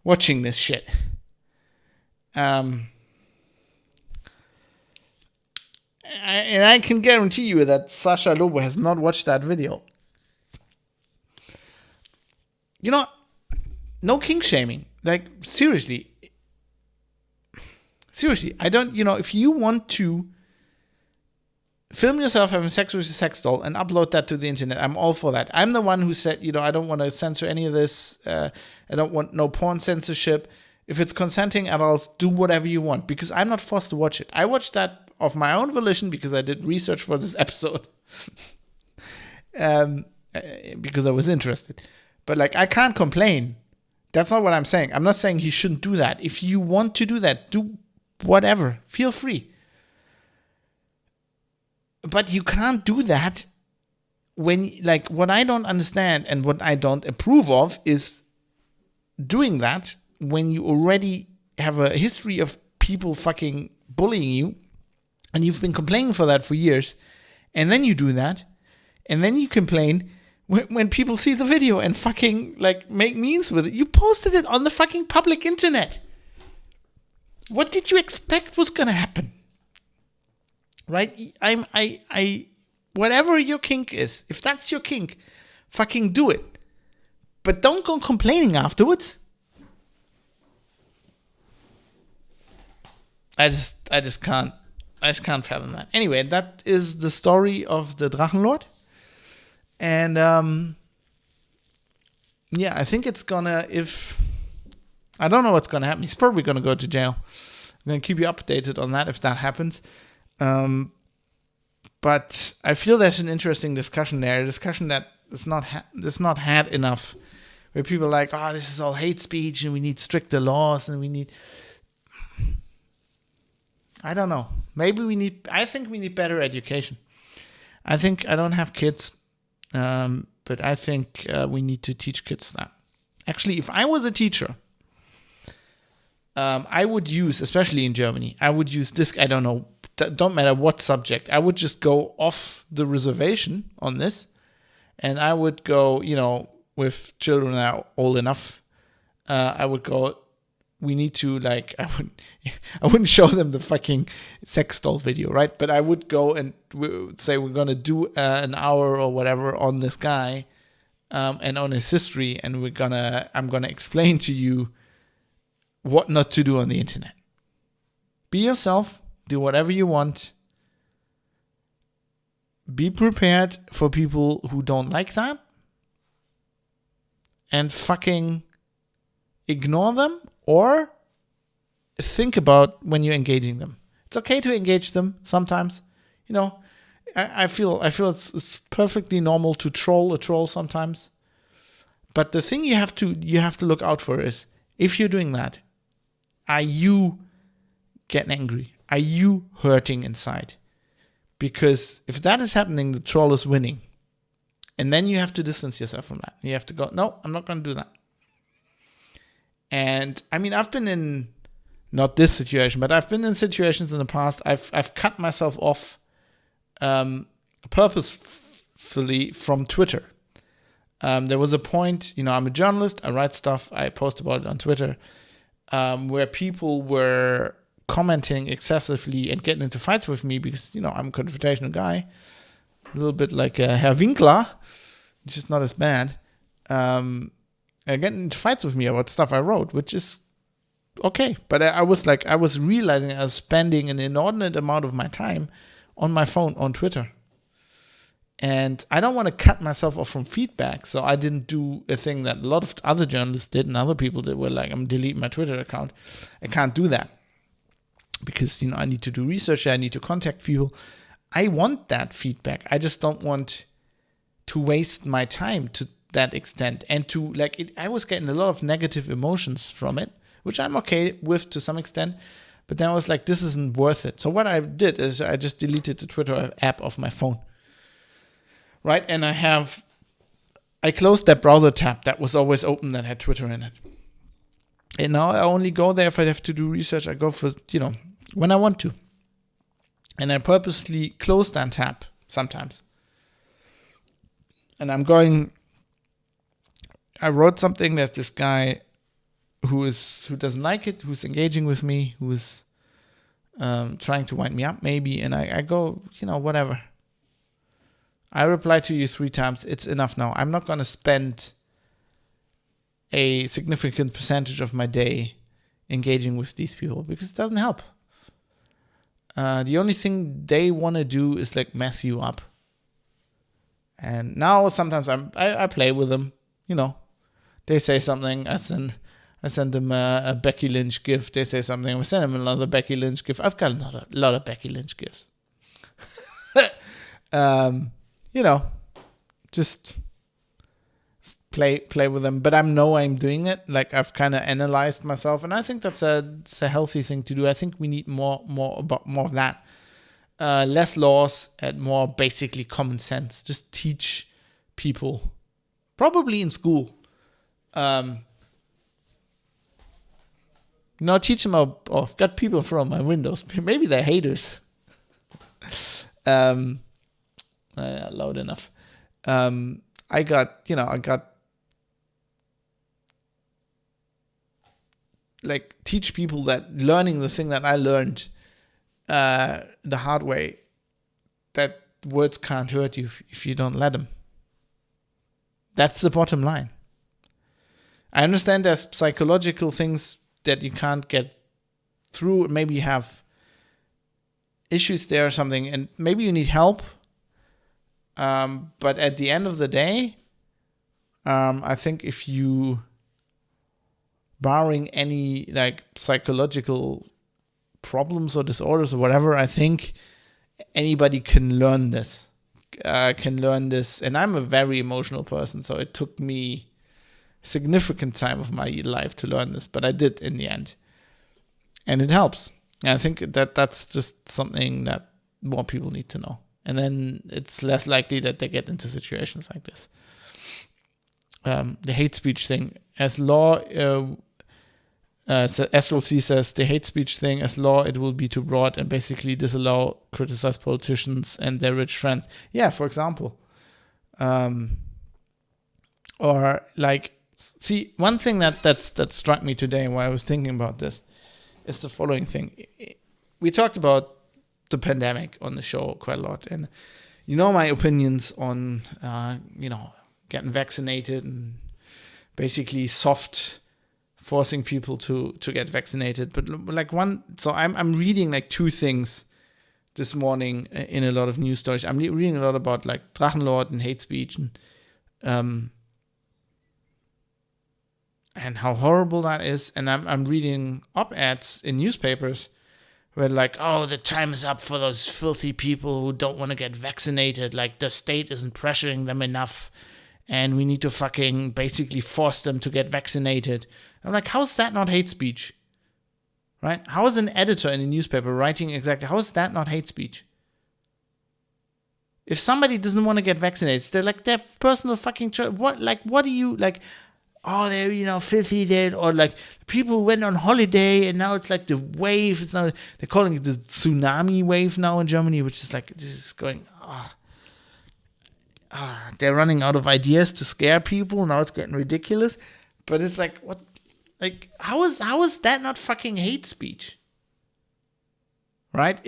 watching this shit. And I can guarantee you that Sasha Lobo has not watched that video. You know, no king shaming. Like, seriously, I don't, if you want to film yourself having sex with a sex doll and upload that to the internet, I'm all for that. I'm the one who said, I don't want to censor any of this. I don't want no porn censorship. If it's consenting adults, do whatever you want, because I'm not forced to watch it. I watched that of my own volition because I did research for this episode. Because I was interested. But like, I can't complain. That's not what I'm saying. I'm not saying he shouldn't do that. If you want to do that, do whatever. Feel free. But you can't do that when, like, what I don't understand and what I don't approve of is doing that when you already have a history of people fucking bullying you and you've been complaining for that for years, and then you do that, and then you complain when people see the video and fucking like make memes with it. You posted it on the fucking public internet. What did you expect was gonna happen? Right? I whatever your kink is, if that's your kink, fucking do it. But don't go complaining afterwards. I just can't fathom that. Anyway, that is the story of the Drachenlord. And yeah, I think it's gonna, I don't know what's gonna happen. He's probably gonna go to jail. I'm gonna keep you updated on that if that happens. But I feel there's an interesting discussion there, a discussion that is not had enough, where people are like, oh, this is all hate speech and we need stricter laws and we need, I don't know. I think we need better education. I don't have kids, but I think we need to teach kids that. Actually, if I was a teacher, I would use, especially in Germany, I would use this, I don't know, don't matter what subject. I would just go off the reservation on this, and I would go, with children that are old enough, I would go, we need to, like, I wouldn't show them the fucking sex doll video, right? But I would go and say we're going to do an hour or whatever on this guy and on his history, and I'm going to explain to you what not to do on the internet. Be yourself. Do whatever you want. Be prepared for people who don't like that. And fucking ignore them or think about when you're engaging them. It's okay to engage them sometimes. I feel it's perfectly normal to troll a troll sometimes. But the thing you have to look out for is, if you're doing that, are you getting angry? Are you hurting inside? Because if that is happening, the troll is winning. And then you have to distance yourself from that. You have to go, no, I'm not going to do that. And I mean, I've been in, not this situation, but I've been in situations in the past. I've cut myself off purposefully from Twitter. There was a point, I'm a journalist, I write stuff, I post about it on Twitter, where people were commenting excessively and getting into fights with me because, I'm a confrontational guy, a little bit like Herr Winkler, just not as bad, getting into fights with me about stuff I wrote, which is okay. But I was realizing I was spending an inordinate amount of my time on my phone on Twitter. And I don't want to cut myself off from feedback, so I didn't do a thing that a lot of other journalists did and other people did, were like, I'm deleting my Twitter account. I can't do that because, I need to do research, I need to contact people. I want that feedback. I just don't want to waste my time to that extent. And to, I was getting a lot of negative emotions from it, which I'm okay with to some extent. But then I was like, this isn't worth it. So what I did is I just deleted the Twitter app off my phone. Right, and I closed that browser tab that was always open that had Twitter in it. And now I only go there if I have to do research. I go for, when I want to. And I purposely close that tab sometimes. And I wrote something that this guy who doesn't like it, who's engaging with me, who is trying to wind me up maybe, and I go, whatever. I reply to you 3 times. It's enough now. I'm not going to spend a significant percentage of my day engaging with these people because it doesn't help. The only thing they want to do is mess you up. And now sometimes I play with them. They say something. I send them a Becky Lynch gift. They say something. I send them another Becky Lynch gift. I've got a lot of Becky Lynch gifts. Just play with them. But I'm doing it. I've kind of analyzed myself, and I think it's a healthy thing to do. I think we need more of that. Less laws and more basically common sense. Just teach people, probably in school. Teach them. I've got people from my windows. Maybe they're haters. Loud enough. I got like teach people that learning the thing that I learned the hard way, that words can't hurt you if you don't let them. That's the bottom line. I understand there's psychological things that you can't get through. Maybe you have issues there or something, and maybe you need help. But at the end of the day, I think if you, barring any like psychological problems or disorders or whatever, I think anybody can learn this. And I'm a very emotional person, so it took me significant time of my life to learn this, but I did in the end, and it helps. And I think that's just something that more people need to know, and then it's less likely that they get into situations like this. The hate speech thing, as law, SLC says the hate speech thing as law, it will be too broad and basically disallow criticize politicians and their rich friends. Yeah, for example, or like. See, one thing that struck me today while I was thinking about this is the following thing. We talked about the pandemic on the show quite a lot, and you know my opinions on getting vaccinated and basically soft forcing people to get vaccinated. But like so I'm reading like two things this morning in a lot of news stories. I'm reading a lot about like Drachenlord and hate speech and how horrible that is. And I'm reading op-eds in newspapers where like, oh, the time is up for those filthy people who don't want to get vaccinated. Like the state isn't pressuring them enough and we need to fucking basically force them to get vaccinated. I'm like, how is that not hate speech? Right? How is an editor in a newspaper writing exactly, how is that not hate speech? If somebody doesn't want to get vaccinated, they're like their personal fucking choice. What do you like? Oh, they're, filthy, or like people went on holiday and now it's like the wave. It's now, they're calling it the tsunami wave now in Germany, which is like just going, they're running out of ideas to scare people. Now it's getting ridiculous. But it's like, what, like, how is that not fucking hate speech? Right?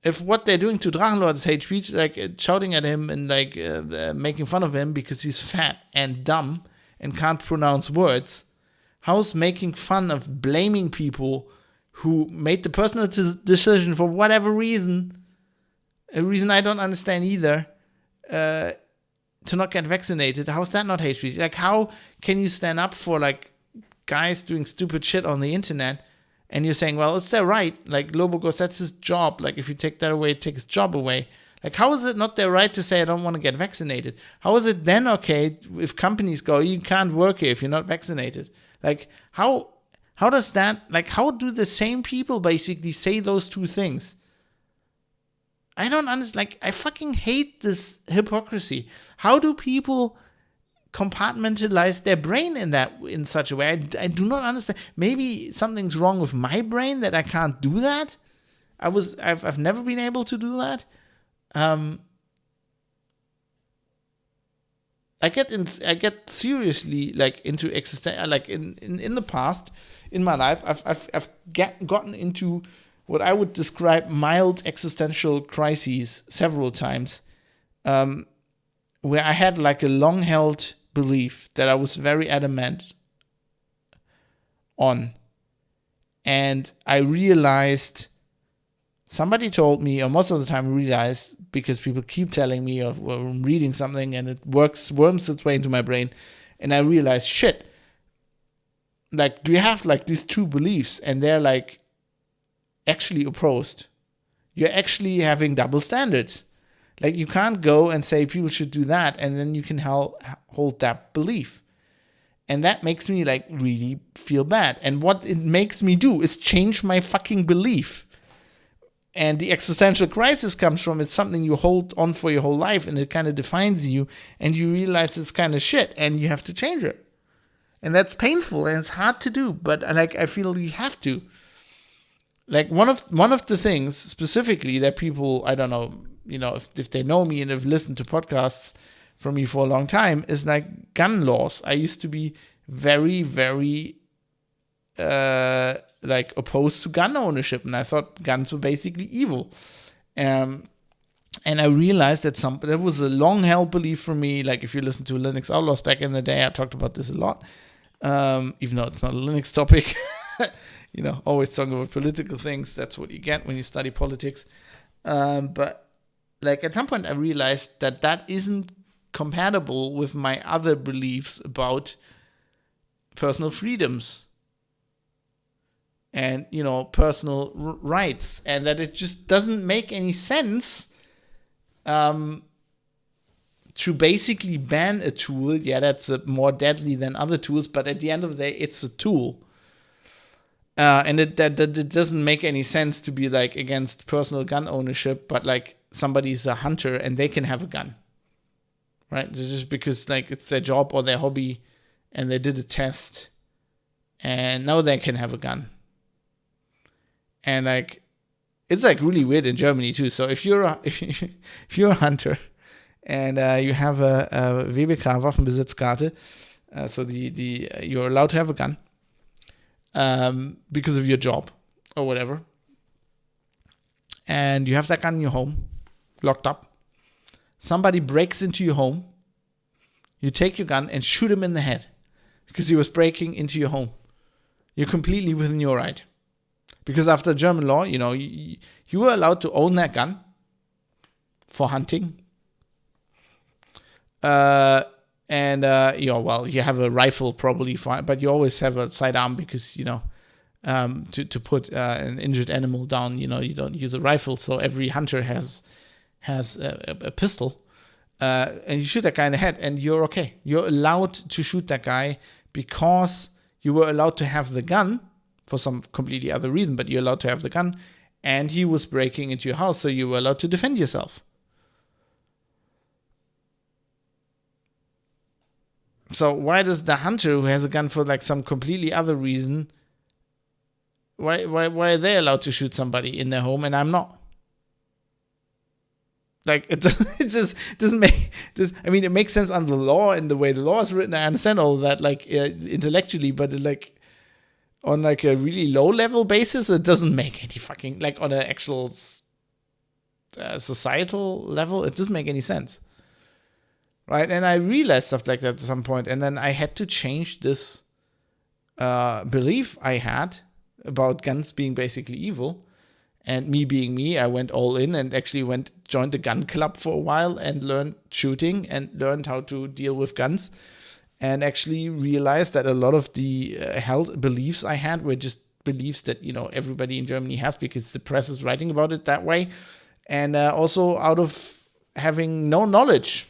If what they're doing to Drachenlord is hate speech, like shouting at him and like making fun of him because he's fat and dumb and can't pronounce words, how's making fun of blaming people who made the personal decision for whatever reason, a reason I don't understand either, to not get vaccinated? How's that not hate speech? Like, how can you stand up for like guys doing stupid shit on the internet? And you're saying, well, it's their right. Like, Lobo goes, that's his job. Like, if you take that away, take his job away. Like, how is it not their right to say, I don't want to get vaccinated? How is it then okay if companies go, you can't work here if you're not vaccinated? Like, how does that, like, how do the same people basically say those two things? I don't understand. Like, I fucking hate this hypocrisy. How do people compartmentalize their brain in such a way? I do not understand. Maybe something's wrong with my brain that I can't do that. I've never been able to do that. I get seriously like into like in the past in my life I've gotten into what I would describe mild existential crises several times, where I had like a long held belief that I was very adamant on, and I realized, somebody told me, or most of the time realized, because people keep telling me of I'm reading something and it worms its way into my brain, and I realized, shit, like, do you have like these two beliefs and they're like actually opposed? You're actually having double standards. Like, you can't go and say people should do that and then you can hold that belief. And that makes me like really feel bad. And what it makes me do is change my fucking belief. And the existential crisis comes from, it's something you hold on for your whole life and it kind of defines you, and you realize it's kind of shit and you have to change it. And that's painful and it's hard to do, but like, I feel you have to. like one of the things specifically that people, I don't know, if they know me and have listened to podcasts from me for a long time, is like gun laws. I used to be very, very like opposed to gun ownership, and I thought guns were basically evil. And I realized that that was a long-held belief for me. Like if you listen to Linux Outlaws back in the day, I talked about this a lot, even though it's not a Linux topic. Always talking about political things. That's what you get when you study politics. But like at some point I realized that isn't compatible with my other beliefs about personal freedoms and, personal rights, and that it just doesn't make any sense to basically ban a tool. Yeah, that's more deadly than other tools, but at the end of the day, it's a tool. And it doesn't make any sense to be like against personal gun ownership, but like somebody's a hunter and they can have a gun, right? Just because like it's their job or their hobby, and they did a test, and now they can have a gun. And like it's like really weird in Germany too. So if you're a hunter and you have a WBK Waffenbesitzkarte, so you're allowed to have a gun. Because of your job or whatever, and you have that gun in your home, locked up. Somebody breaks into your home. You take your gun and shoot him in the head because he was breaking into your home. You're completely within your right, because after German law, you were allowed to own that gun for hunting. You have a rifle probably, but you always have a sidearm because, to put an injured animal down, you don't use a rifle. So every hunter has a pistol, and you shoot that guy in the head and you're okay. You're allowed to shoot that guy because you were allowed to have the gun for some completely other reason, but you're allowed to have the gun, and he was breaking into your house, so you were allowed to defend yourself. So why does the hunter who has a gun for like some completely other reason, why are they allowed to shoot somebody in their home and I'm not? Like it just doesn't make this. I mean, it makes sense under the law and the way the law is written. I understand all of that, like intellectually, but like on like a really low level basis, it doesn't make any fucking, like on an actual societal level, it doesn't make any sense. Right, and I realized stuff like that at some point, and then I had to change this belief I had about guns being basically evil, and me being me. I went all in and actually joined the gun club for a while and learned shooting and learned how to deal with guns, and actually realized that a lot of the held beliefs I had were just beliefs that everybody in Germany has because the press is writing about it that way, and also out of having no knowledge.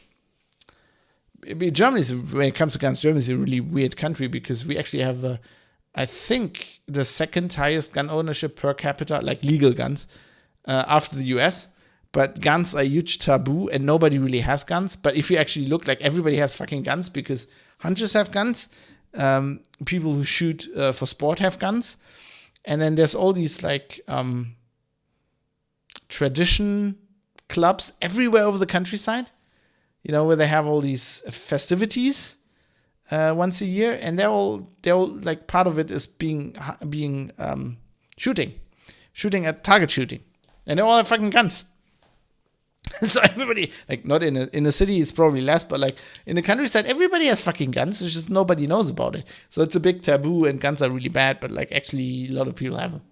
Germany, when it comes to guns, Germany is a really weird country because we actually have, I think, the second highest gun ownership per capita, like legal guns, after the US. But guns are a huge taboo and nobody really has guns. But if you actually look, like everybody has fucking guns because hunters have guns. People who shoot for sport have guns. And then there's all these like tradition clubs everywhere over the countryside. Where they have all these festivities once a year, and they're all like part of it is being shooting at target shooting, and they all have fucking guns. So everybody, like, not in a city, it's probably less, but like in the countryside, everybody has fucking guns. It's just nobody knows about it. So it's a big taboo, and guns are really bad, but like actually a lot of people have them,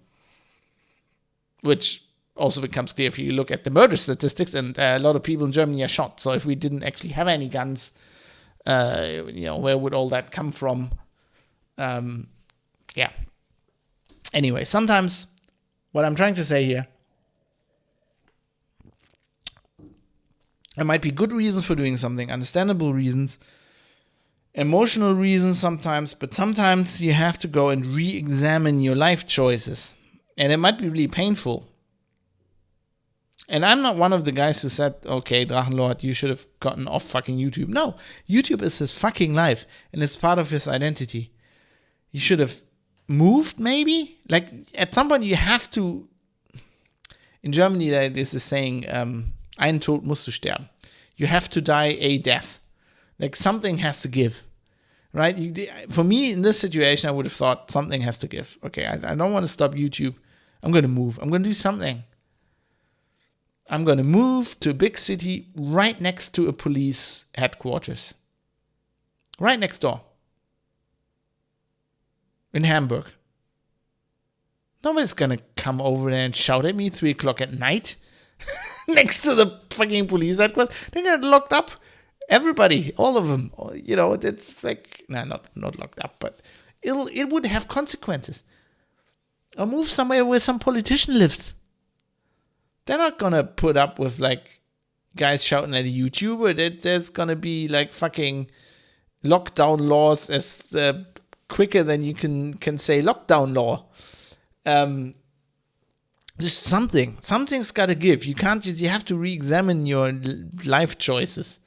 which also becomes clear if you look at the murder statistics, and a lot of people in Germany are shot. So if we didn't actually have any guns, where would all that come from? Yeah. Anyway, sometimes what I'm trying to say here, there might be good reasons for doing something, understandable reasons, emotional reasons sometimes, but sometimes you have to go and re-examine your life choices. And it might be really painful. And I'm not one of the guys who said, okay, Drachenlord, you should have gotten off fucking YouTube. No, YouTube is his fucking life, and it's part of his identity. He should have moved, maybe. Like, at some point you have to. In Germany, there is a saying, "Ein Tod musst du sterben." You have to die a death. Like, something has to give, right? For me, in this situation, I would have thought something has to give. Okay, I don't want to stop YouTube. I'm going to move. I'm going to do something. I'm going to move to a big city right next to a police headquarters. Right next door. In Hamburg. Nobody's going to come over there and shout at me 3 o'clock at night next to the fucking police headquarters. They get locked up. Everybody, all of them. You know, it's like, not locked up, but it would have consequences. Or move somewhere where some politician lives. They're not going to put up with, like, guys shouting at a YouTuber. There's going to be, like, fucking lockdown laws as quicker than you can say lockdown law. Just something's got to give. You can't just, you have to re-examine your life choices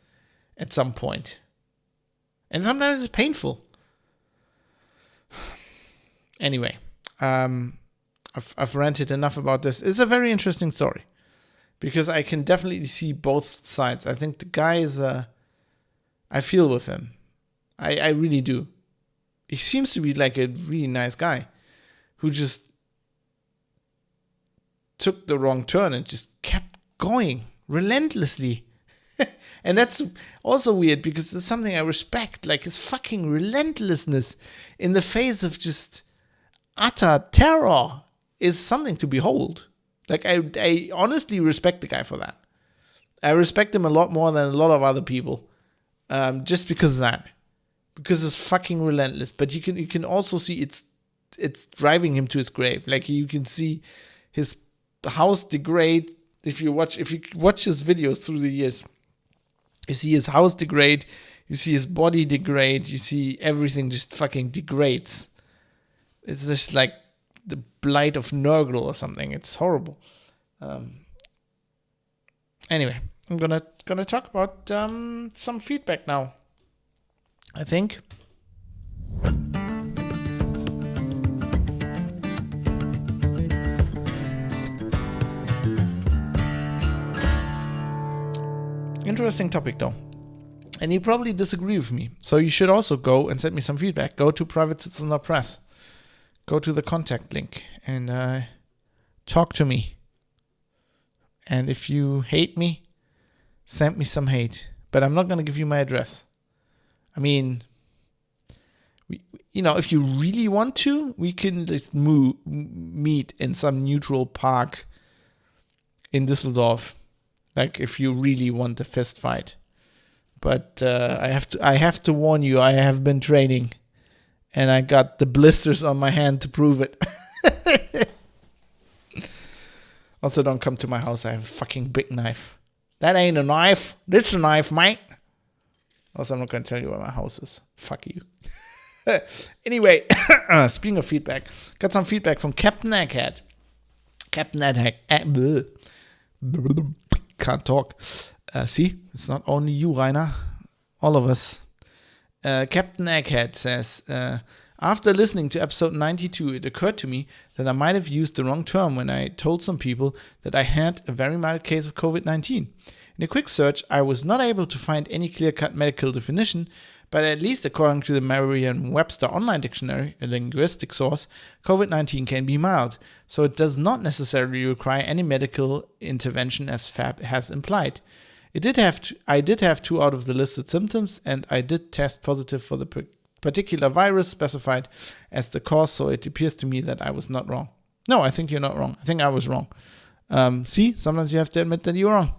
at some point. And sometimes it's painful. Anyway, I've ranted enough about this. It's a very interesting story because I can definitely see both sides. I think the guy is, I feel with him. I really do. He seems to be like a really nice guy who just took the wrong turn and just kept going relentlessly. And that's also weird because it's something I respect, like his fucking relentlessness in the face of just utter terror is something to behold. Like, I honestly respect the guy for that. I respect him a lot more than a lot of other people, just because of that. Because it's fucking relentless. But you can also see it's driving him to his grave. Like, you can see his house degrade. If you watch his videos through the years, you see his house degrade, you see his body degrade, you see everything just fucking degrades. It's just like the blight of Nurgle or something. It's horrible. Anyway, I'm gonna talk about some feedback now, I think. Interesting topic though. And you probably disagree with me. So you should also go and send me some feedback. Go to privatecitizen.press. Go to the contact link and talk to me. And if you hate me, send me some hate. But I'm not going to give you my address. I mean, if you really want to, we can just meet in some neutral park in Düsseldorf. Like, if you really want a fist fight. But I have to warn you, I have been training. And I got the blisters on my hand to prove it. Also, don't come to my house. I have a fucking big knife. That ain't a knife. This is a knife, mate. Also, I'm not going to tell you where my house is. Fuck you. Anyway, speaking of feedback, got some feedback from Captain Egghead. Captain Egghead. Can't talk. See, it's not only you, Rainer. All of us. Captain Egghead says, after listening to episode 92, it occurred to me that I might have used the wrong term when I told some people that I had a very mild case of COVID-19. In a quick search, I was not able to find any clear-cut medical definition, but at least according to the Merriam-Webster Online Dictionary, a linguistic source, COVID-19 can be mild, so it does not necessarily require any medical intervention as Fab has implied. I did have 2 out of the listed symptoms, and I did test positive for the particular virus specified as the cause, so it appears to me that I was not wrong. No, I think you're not wrong. I think I was wrong. See, sometimes you have to admit that you're wrong.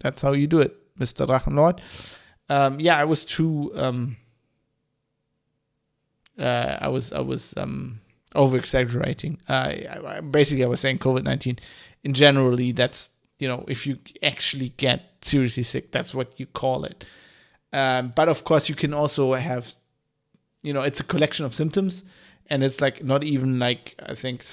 That's how you do it, Mr. Drachenlord. I was too. I was over exaggerating. I was saying COVID-19. In generally, that's, if you actually get seriously sick, that's what you call it. But of course, you can also have, it's a collection of symptoms, and it's like not even like, I think,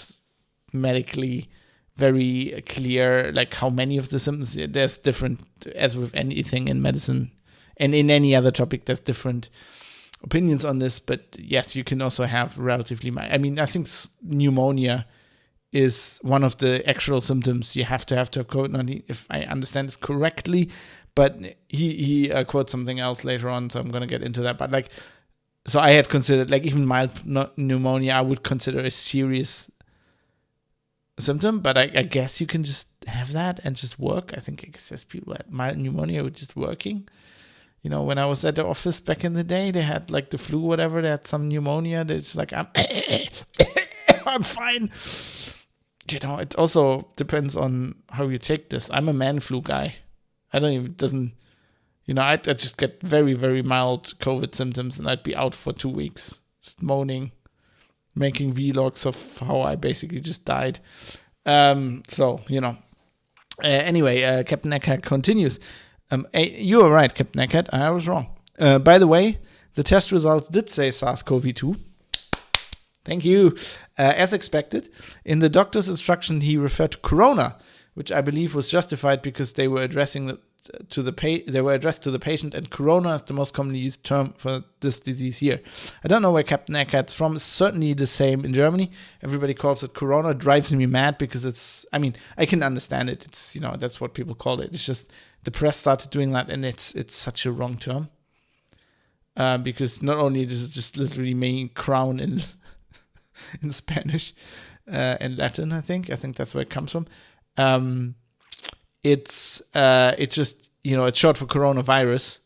medically very clear, like how many of the symptoms. There's different, as with anything in medicine and in any other topic, there's different opinions on this, but yes, you can also have relatively mild. I mean, I think pneumonia is one of the actual symptoms you have to have COVID-19, if I understand this correctly. But he quotes something else later on, so I'm going to get into that. But like, so I had considered, like, even mild pneumonia, I would consider a serious symptom, but I guess you can just have that and just work. I think there's people that mild pneumonia with just working. You know, when I was at the office back in the day, they had like the flu, whatever, they had some pneumonia. They're just like, I'm fine. You know, it also depends on how you take this. I'm a man flu guy. I just get very, very mild COVID symptoms and I'd be out for 2 weeks, just moaning, making vlogs of how I basically just died. So, you know. Anyway, Captain Eckhardt continues. You were right, Captain Eckhardt. I was wrong. By the way, the test results did say SARS-CoV-2. Thank you. As expected, in the doctor's instruction, he referred to corona, which I believe was justified because they were addressed to the patient, and corona is the most commonly used term for this disease here. I don't know where Captain Eckhardt's from. It's certainly the same in Germany. Everybody calls it corona. It drives me mad because I can understand it. It's, you know, that's what people call it. It's just the press started doing that, and it's such a wrong term. Because not only does it just literally mean crown in Spanish and Latin, I think that's where it comes from. It's just, you know, it's short for coronavirus.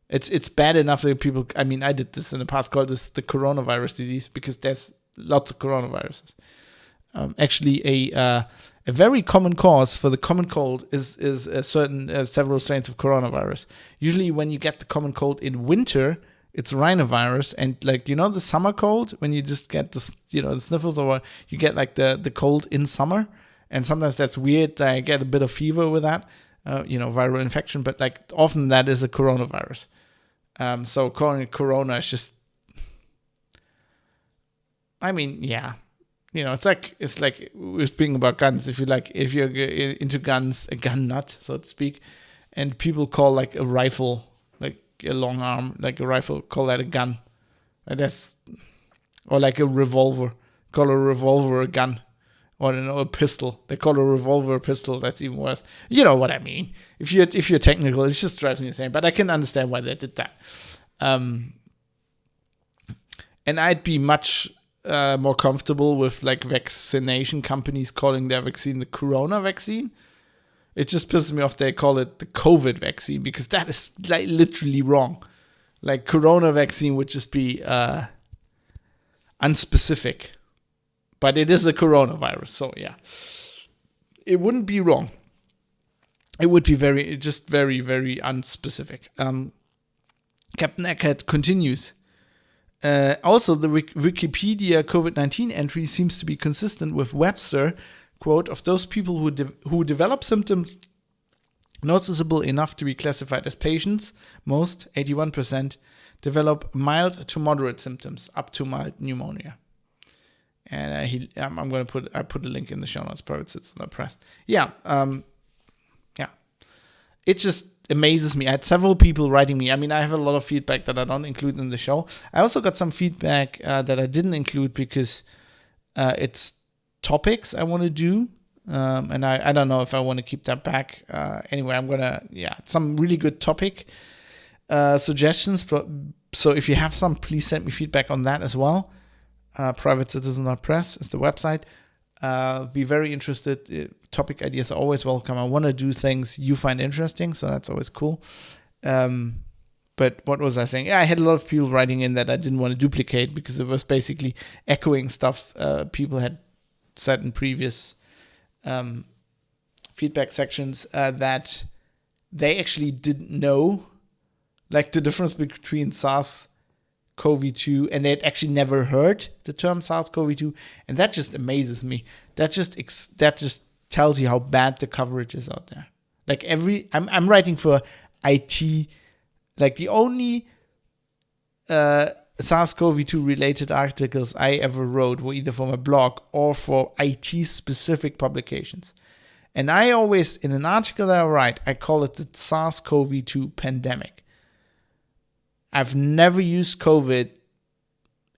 It's bad enough that people, I mean, I did this in the past, called this the coronavirus disease, because there's lots of coronaviruses. Actually, a very common cause for the common cold is several strains of coronavirus. Usually when you get the common cold in winter, it's rhinovirus, and like, you know, the summer cold, when you just get the sniffles, or you get like the cold in summer, and sometimes that's weird. I get a bit of fever with that, viral infection, but like often that is a coronavirus. So calling it corona is just, I mean, yeah, you know, it's like we're speaking about guns. If you're into guns, a gun nut, so to speak, and people call like a rifle, like a long arm, like a rifle, call that a gun. Or like a revolver, call a revolver a gun. Or a pistol. They call a revolver a pistol. That's even worse. You know what I mean. If you're technical, it just drives me insane. But I can understand why they did that. And I'd be much more comfortable with like vaccination companies calling their vaccine the corona vaccine. It just pisses me off they call it the COVID vaccine, because that is like literally wrong. Like corona vaccine would just be unspecific. But it is a coronavirus, so yeah. It wouldn't be wrong. It would be very, very unspecific. Captain Eckhardt continues. Also, the Wikipedia COVID-19 entry seems to be consistent with Webster, quote, of those people who develop symptoms noticeable enough to be classified as patients, most, 81%, develop mild to moderate symptoms, up to mild pneumonia. And I'm going to put a link in the show notes, probably sits in the press. Yeah. It just amazes me. I had several people writing me. I mean, I have a lot of feedback that I don't include in the show. I also got some feedback that I didn't include because it's topics I want to do. And I don't know if I want to keep that back. Anyway, I'm going to, some really good topic suggestions. So if you have some, please send me feedback on that as well. privatecitizen.press is the website. Be very interested. Topic ideas are always welcome. I want to do things you find interesting, so that's always cool. But what was I saying? Yeah, I had a lot of people writing in that I didn't want to duplicate because it was basically echoing stuff people had said in previous feedback sections that they actually didn't know, like the difference between SARS-CoV-2, and they had actually never heard the term SARS-CoV-2, and that just amazes me. That just tells you how bad the coverage is out there. Like I'm writing for IT. Like the only SARS-CoV-2 related articles I ever wrote were either for my blog or for IT specific publications. And I always, in an article that I write, I call it the SARS-CoV-2 pandemic. I've never used COVID.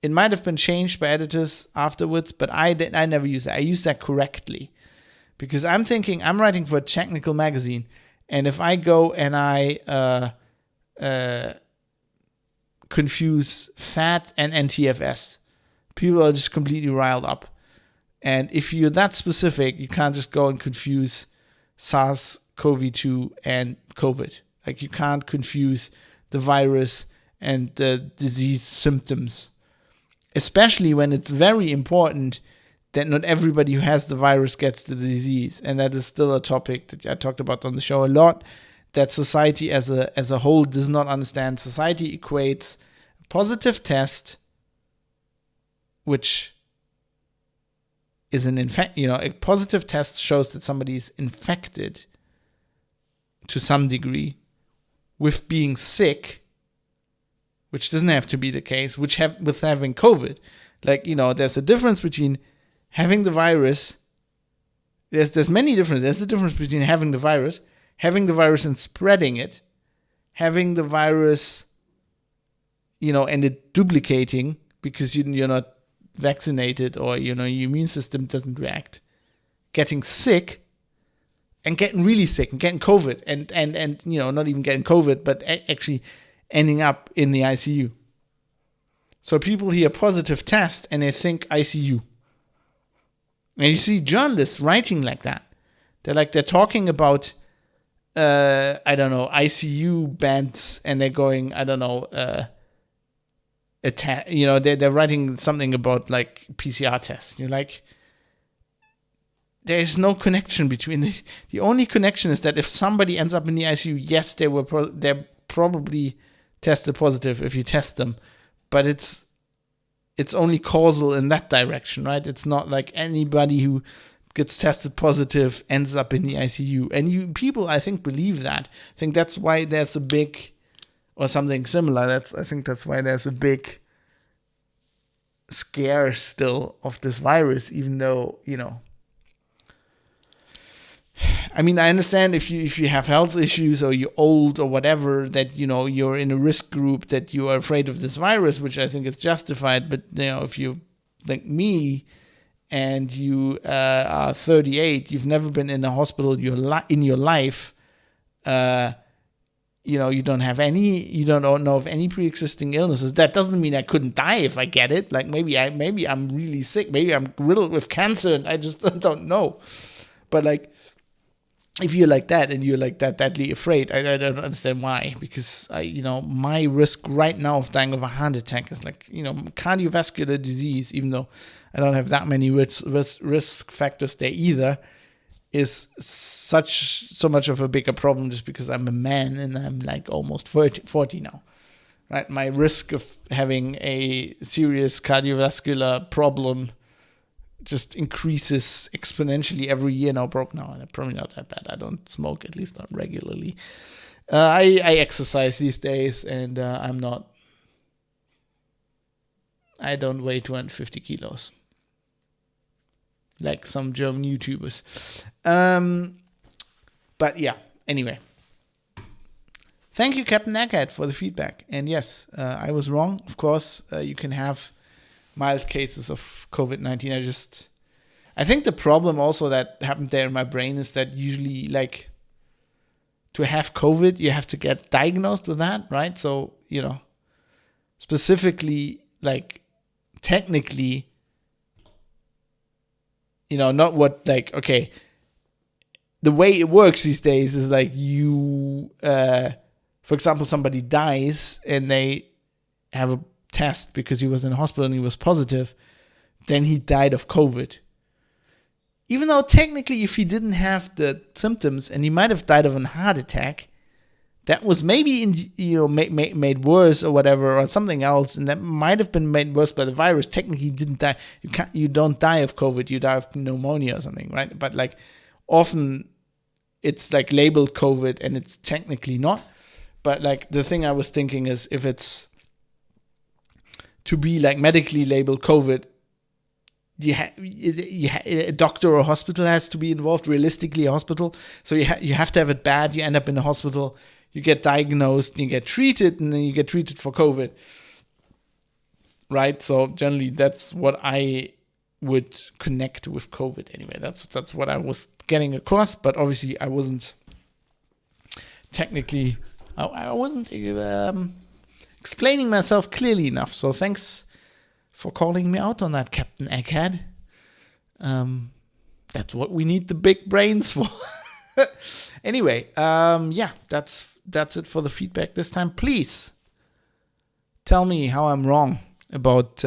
It might have been changed by editors afterwards, but I never used that. I used that correctly because I'm thinking I'm writing for a technical magazine, and if I go and I confuse FAT and NTFS, people are just completely riled up. And if you're that specific, you can't just go and confuse SARS-CoV-2 and COVID. Like, you can't confuse the virus and the disease symptoms, especially when it's very important that not everybody who has the virus gets the disease. And that is still a topic that I talked about on the show a lot, that society as a whole does not understand. Society equates a positive test, which is a positive test shows that somebody is infected to some degree, with being sick, which doesn't have to be the case, with having COVID. Like, there's a difference between having the virus. There's many differences. There's the difference between having the virus and spreading it, having the virus, and it duplicating because you're not vaccinated, or your immune system doesn't react, getting sick and getting really sick and getting COVID and not even getting COVID, but actually ending up in the ICU. So people hear positive test and they think ICU. And you see journalists writing like that. They're talking about ICU beds, and they're going, they're writing something about like PCR tests. You're like, there is no connection between this. The only connection is that if somebody ends up in the ICU, yes, they're probably tested positive if you test them, but it's only causal in that direction, right? It's not like anybody who gets tested positive ends up in the ICU. And people, I think, believe that. I think that's why there's a big, or something similar. I think that's why there's a big scare still of this virus, even though, I mean, I understand if you have health issues or you're old or whatever, that, you're in a risk group, that you are afraid of this virus, which I think is justified. But, if you like me and you are 38, you've never been in a hospital in your life, you don't know of any pre-existing illnesses. That doesn't mean I couldn't die if I get it. Like, maybe I'm really sick. Maybe I'm riddled with cancer and I just don't know. But like, if you're like that and you're like that deadly afraid, I don't understand why. Because my risk right now of dying of a heart attack is like, cardiovascular disease, even though I don't have that many risk factors there either, is so much of a bigger problem just because I'm a man and I'm like almost 40 now, right? My risk of having a serious cardiovascular problem just increases exponentially every year now. Probably not that bad. I don't smoke, at least not regularly. I exercise these days, and I don't weigh 250 kilos. Like some German YouTubers. But yeah, anyway. Thank you, Captain Egghead, for the feedback. And yes, I was wrong. Of course, you can have mild cases of COVID-19. I think the problem also that happened there in my brain is that usually, like, to have COVID, you have to get diagnosed with that, right? So, specifically, like, technically, not what, like, okay, the way it works these days is like for example, somebody dies and they have a test because he was in the hospital and he was positive, then he died of COVID. Even though technically if he didn't have the symptoms and he might have died of a heart attack, that was maybe made worse or whatever, or something else, and that might have been made worse by the virus. Technically, he didn't die. You don't die of COVID. You die of pneumonia or something, right? But like, often it's like labeled COVID and it's technically not. But like, the thing I was thinking is, if it's to be like medically labeled COVID, a doctor or a hospital has to be involved. Realistically, a hospital. So you have to have it bad. You end up in a hospital. you get diagnosed, you get treated, and then you get treated for COVID. Right? So generally that's what I would connect with COVID anyway. That's what I was getting across, but obviously I wasn't technically, I wasn't explaining myself clearly enough. So thanks for calling me out on that, Captain Egghead. That's what we need the big brains for. Anyway, that's it for the feedback this time. Please tell me how I'm wrong about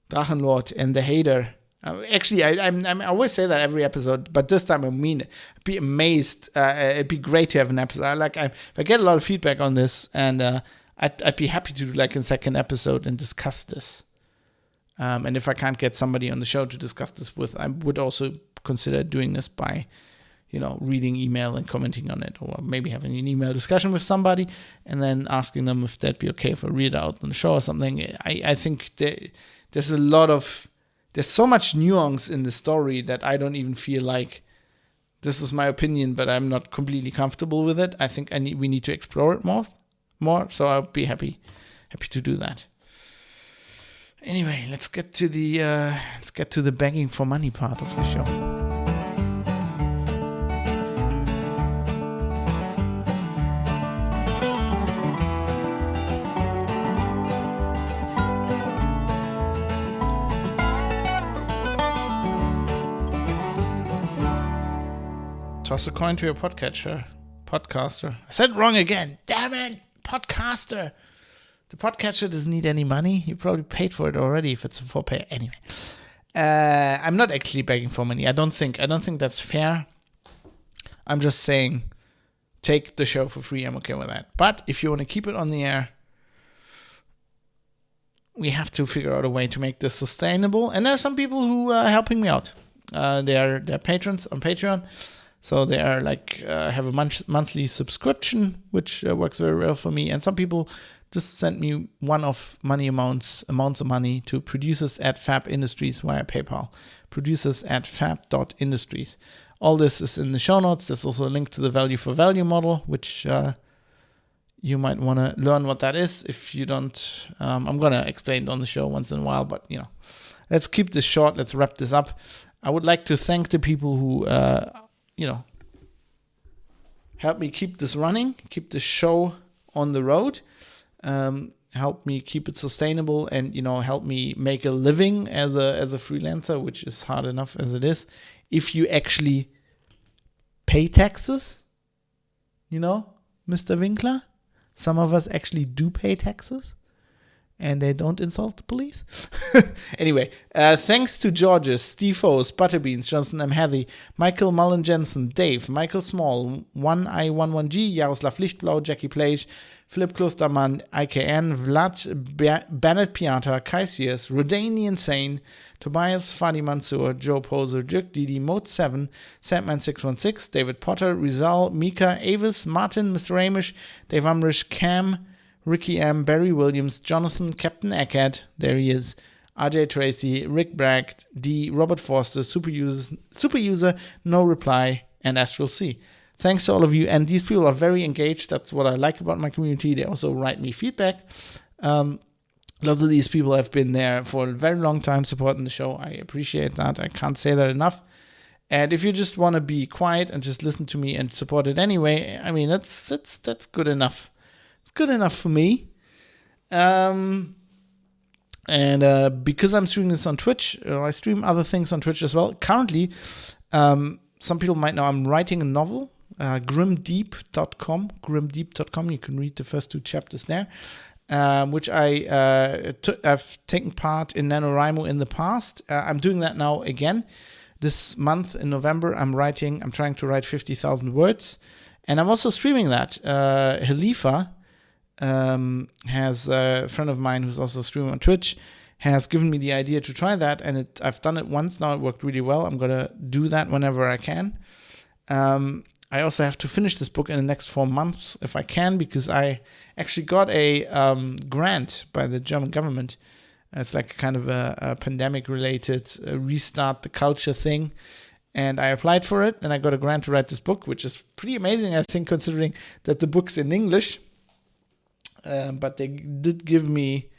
Drachenlord and the hater. Actually, I always say that every episode, but this time I mean it. I'd be amazed. It'd be great to have an episode. If I get a lot of feedback on this, and I'd be happy to do like a second episode and discuss this. And if I can't get somebody on the show to discuss this with, I would also consider doing this by, reading email and commenting on it, or maybe having an email discussion with somebody and then asking them if that'd be okay if I read it out on the show or something. I think there's so much nuance in the story that I don't even feel like this is my opinion, but I'm not completely comfortable with it. I think we need to explore it more. So I'll be happy to do that. Anyway, let's get to the begging for money part of the show. Toss a coin to your podcaster. I said it wrong again. Damn it, podcaster. The podcatcher doesn't need any money. You probably paid for it already if it's a 4-pay. Anyway, I'm not actually begging for money. I don't think that's fair. I'm just saying, take the show for free. I'm okay with that. But if you want to keep it on the air, we have to figure out a way to make this sustainable. And there are some people who are helping me out. They're patrons on Patreon. So they are have a monthly subscription, which works very well for me. And some people just sent me one-off amounts of money to producers at Fab Industries via PayPal. Producers at fab.industries. All this is in the show notes. There's also a link to the value for value model, which you might want to learn what that is. If you don't, I'm going to explain it on the show once in a while, but let's keep this short. Let's wrap this up. I would like to thank the people who, help me keep this running, keep the show on the road, help me keep it sustainable, and help me make a living as a freelancer, which is hard enough as it is. If you actually pay taxes, Mr. Winkler, some of us actually do pay taxes. And they don't insult the police. Anyway, thanks to Georges, Steve O's, Butterbeans, Johnson M. Heathy, Michael Mullen Jensen, Dave, Michael Small, 1I11G, Jaroslav Lichtblau, Jackie Plage, Philipp Klostermann, IKN, Vlad, Bennett Piata, Kaisius, Rodani Insane, Tobias, Fadi Mansour, Joe Poser, Dirk Didi, Mode7, Sandman616, David Potter, Rizal, Mika, Avis, Martin, Mr. Amish, Dave Umrish, Cam, Ricky M., Barry Williams, Jonathan, Captain Eckhead, there he is, RJ Tracy, Rick Bragg, D, Robert Forster, Super User, No Reply, and Astral C. Thanks to all of you, and these people are very engaged. That's what I like about my community. They also write me feedback. Lots of these people have been there for a very long time supporting the show. I appreciate that. I can't say that enough. And if you just want to be quiet and just listen to me and support it anyway, I mean, that's good enough. It's good enough for me. And because I'm streaming this on Twitch, I stream other things on Twitch as well. Currently, some people might know I'm writing a novel, grimdeep.com. You can read the first 2 chapters there, which I've taken part in NaNoWriMo in the past. I'm doing that now again. This month in November, I'm trying to write 50,000 words. And I'm also streaming that. Halifa has a friend of mine who's also streaming on Twitch, has given me the idea to try that, and I've done it once now. It worked really well. I'm gonna do that whenever I can. I also have to finish this book in the next 4 months if I can, because I actually got a grant by the German government. It's like kind of a pandemic-related restart the culture thing, And I applied for it, and I got a grant to write this book, which is pretty amazing, I think, considering that the book's in English. But they did give me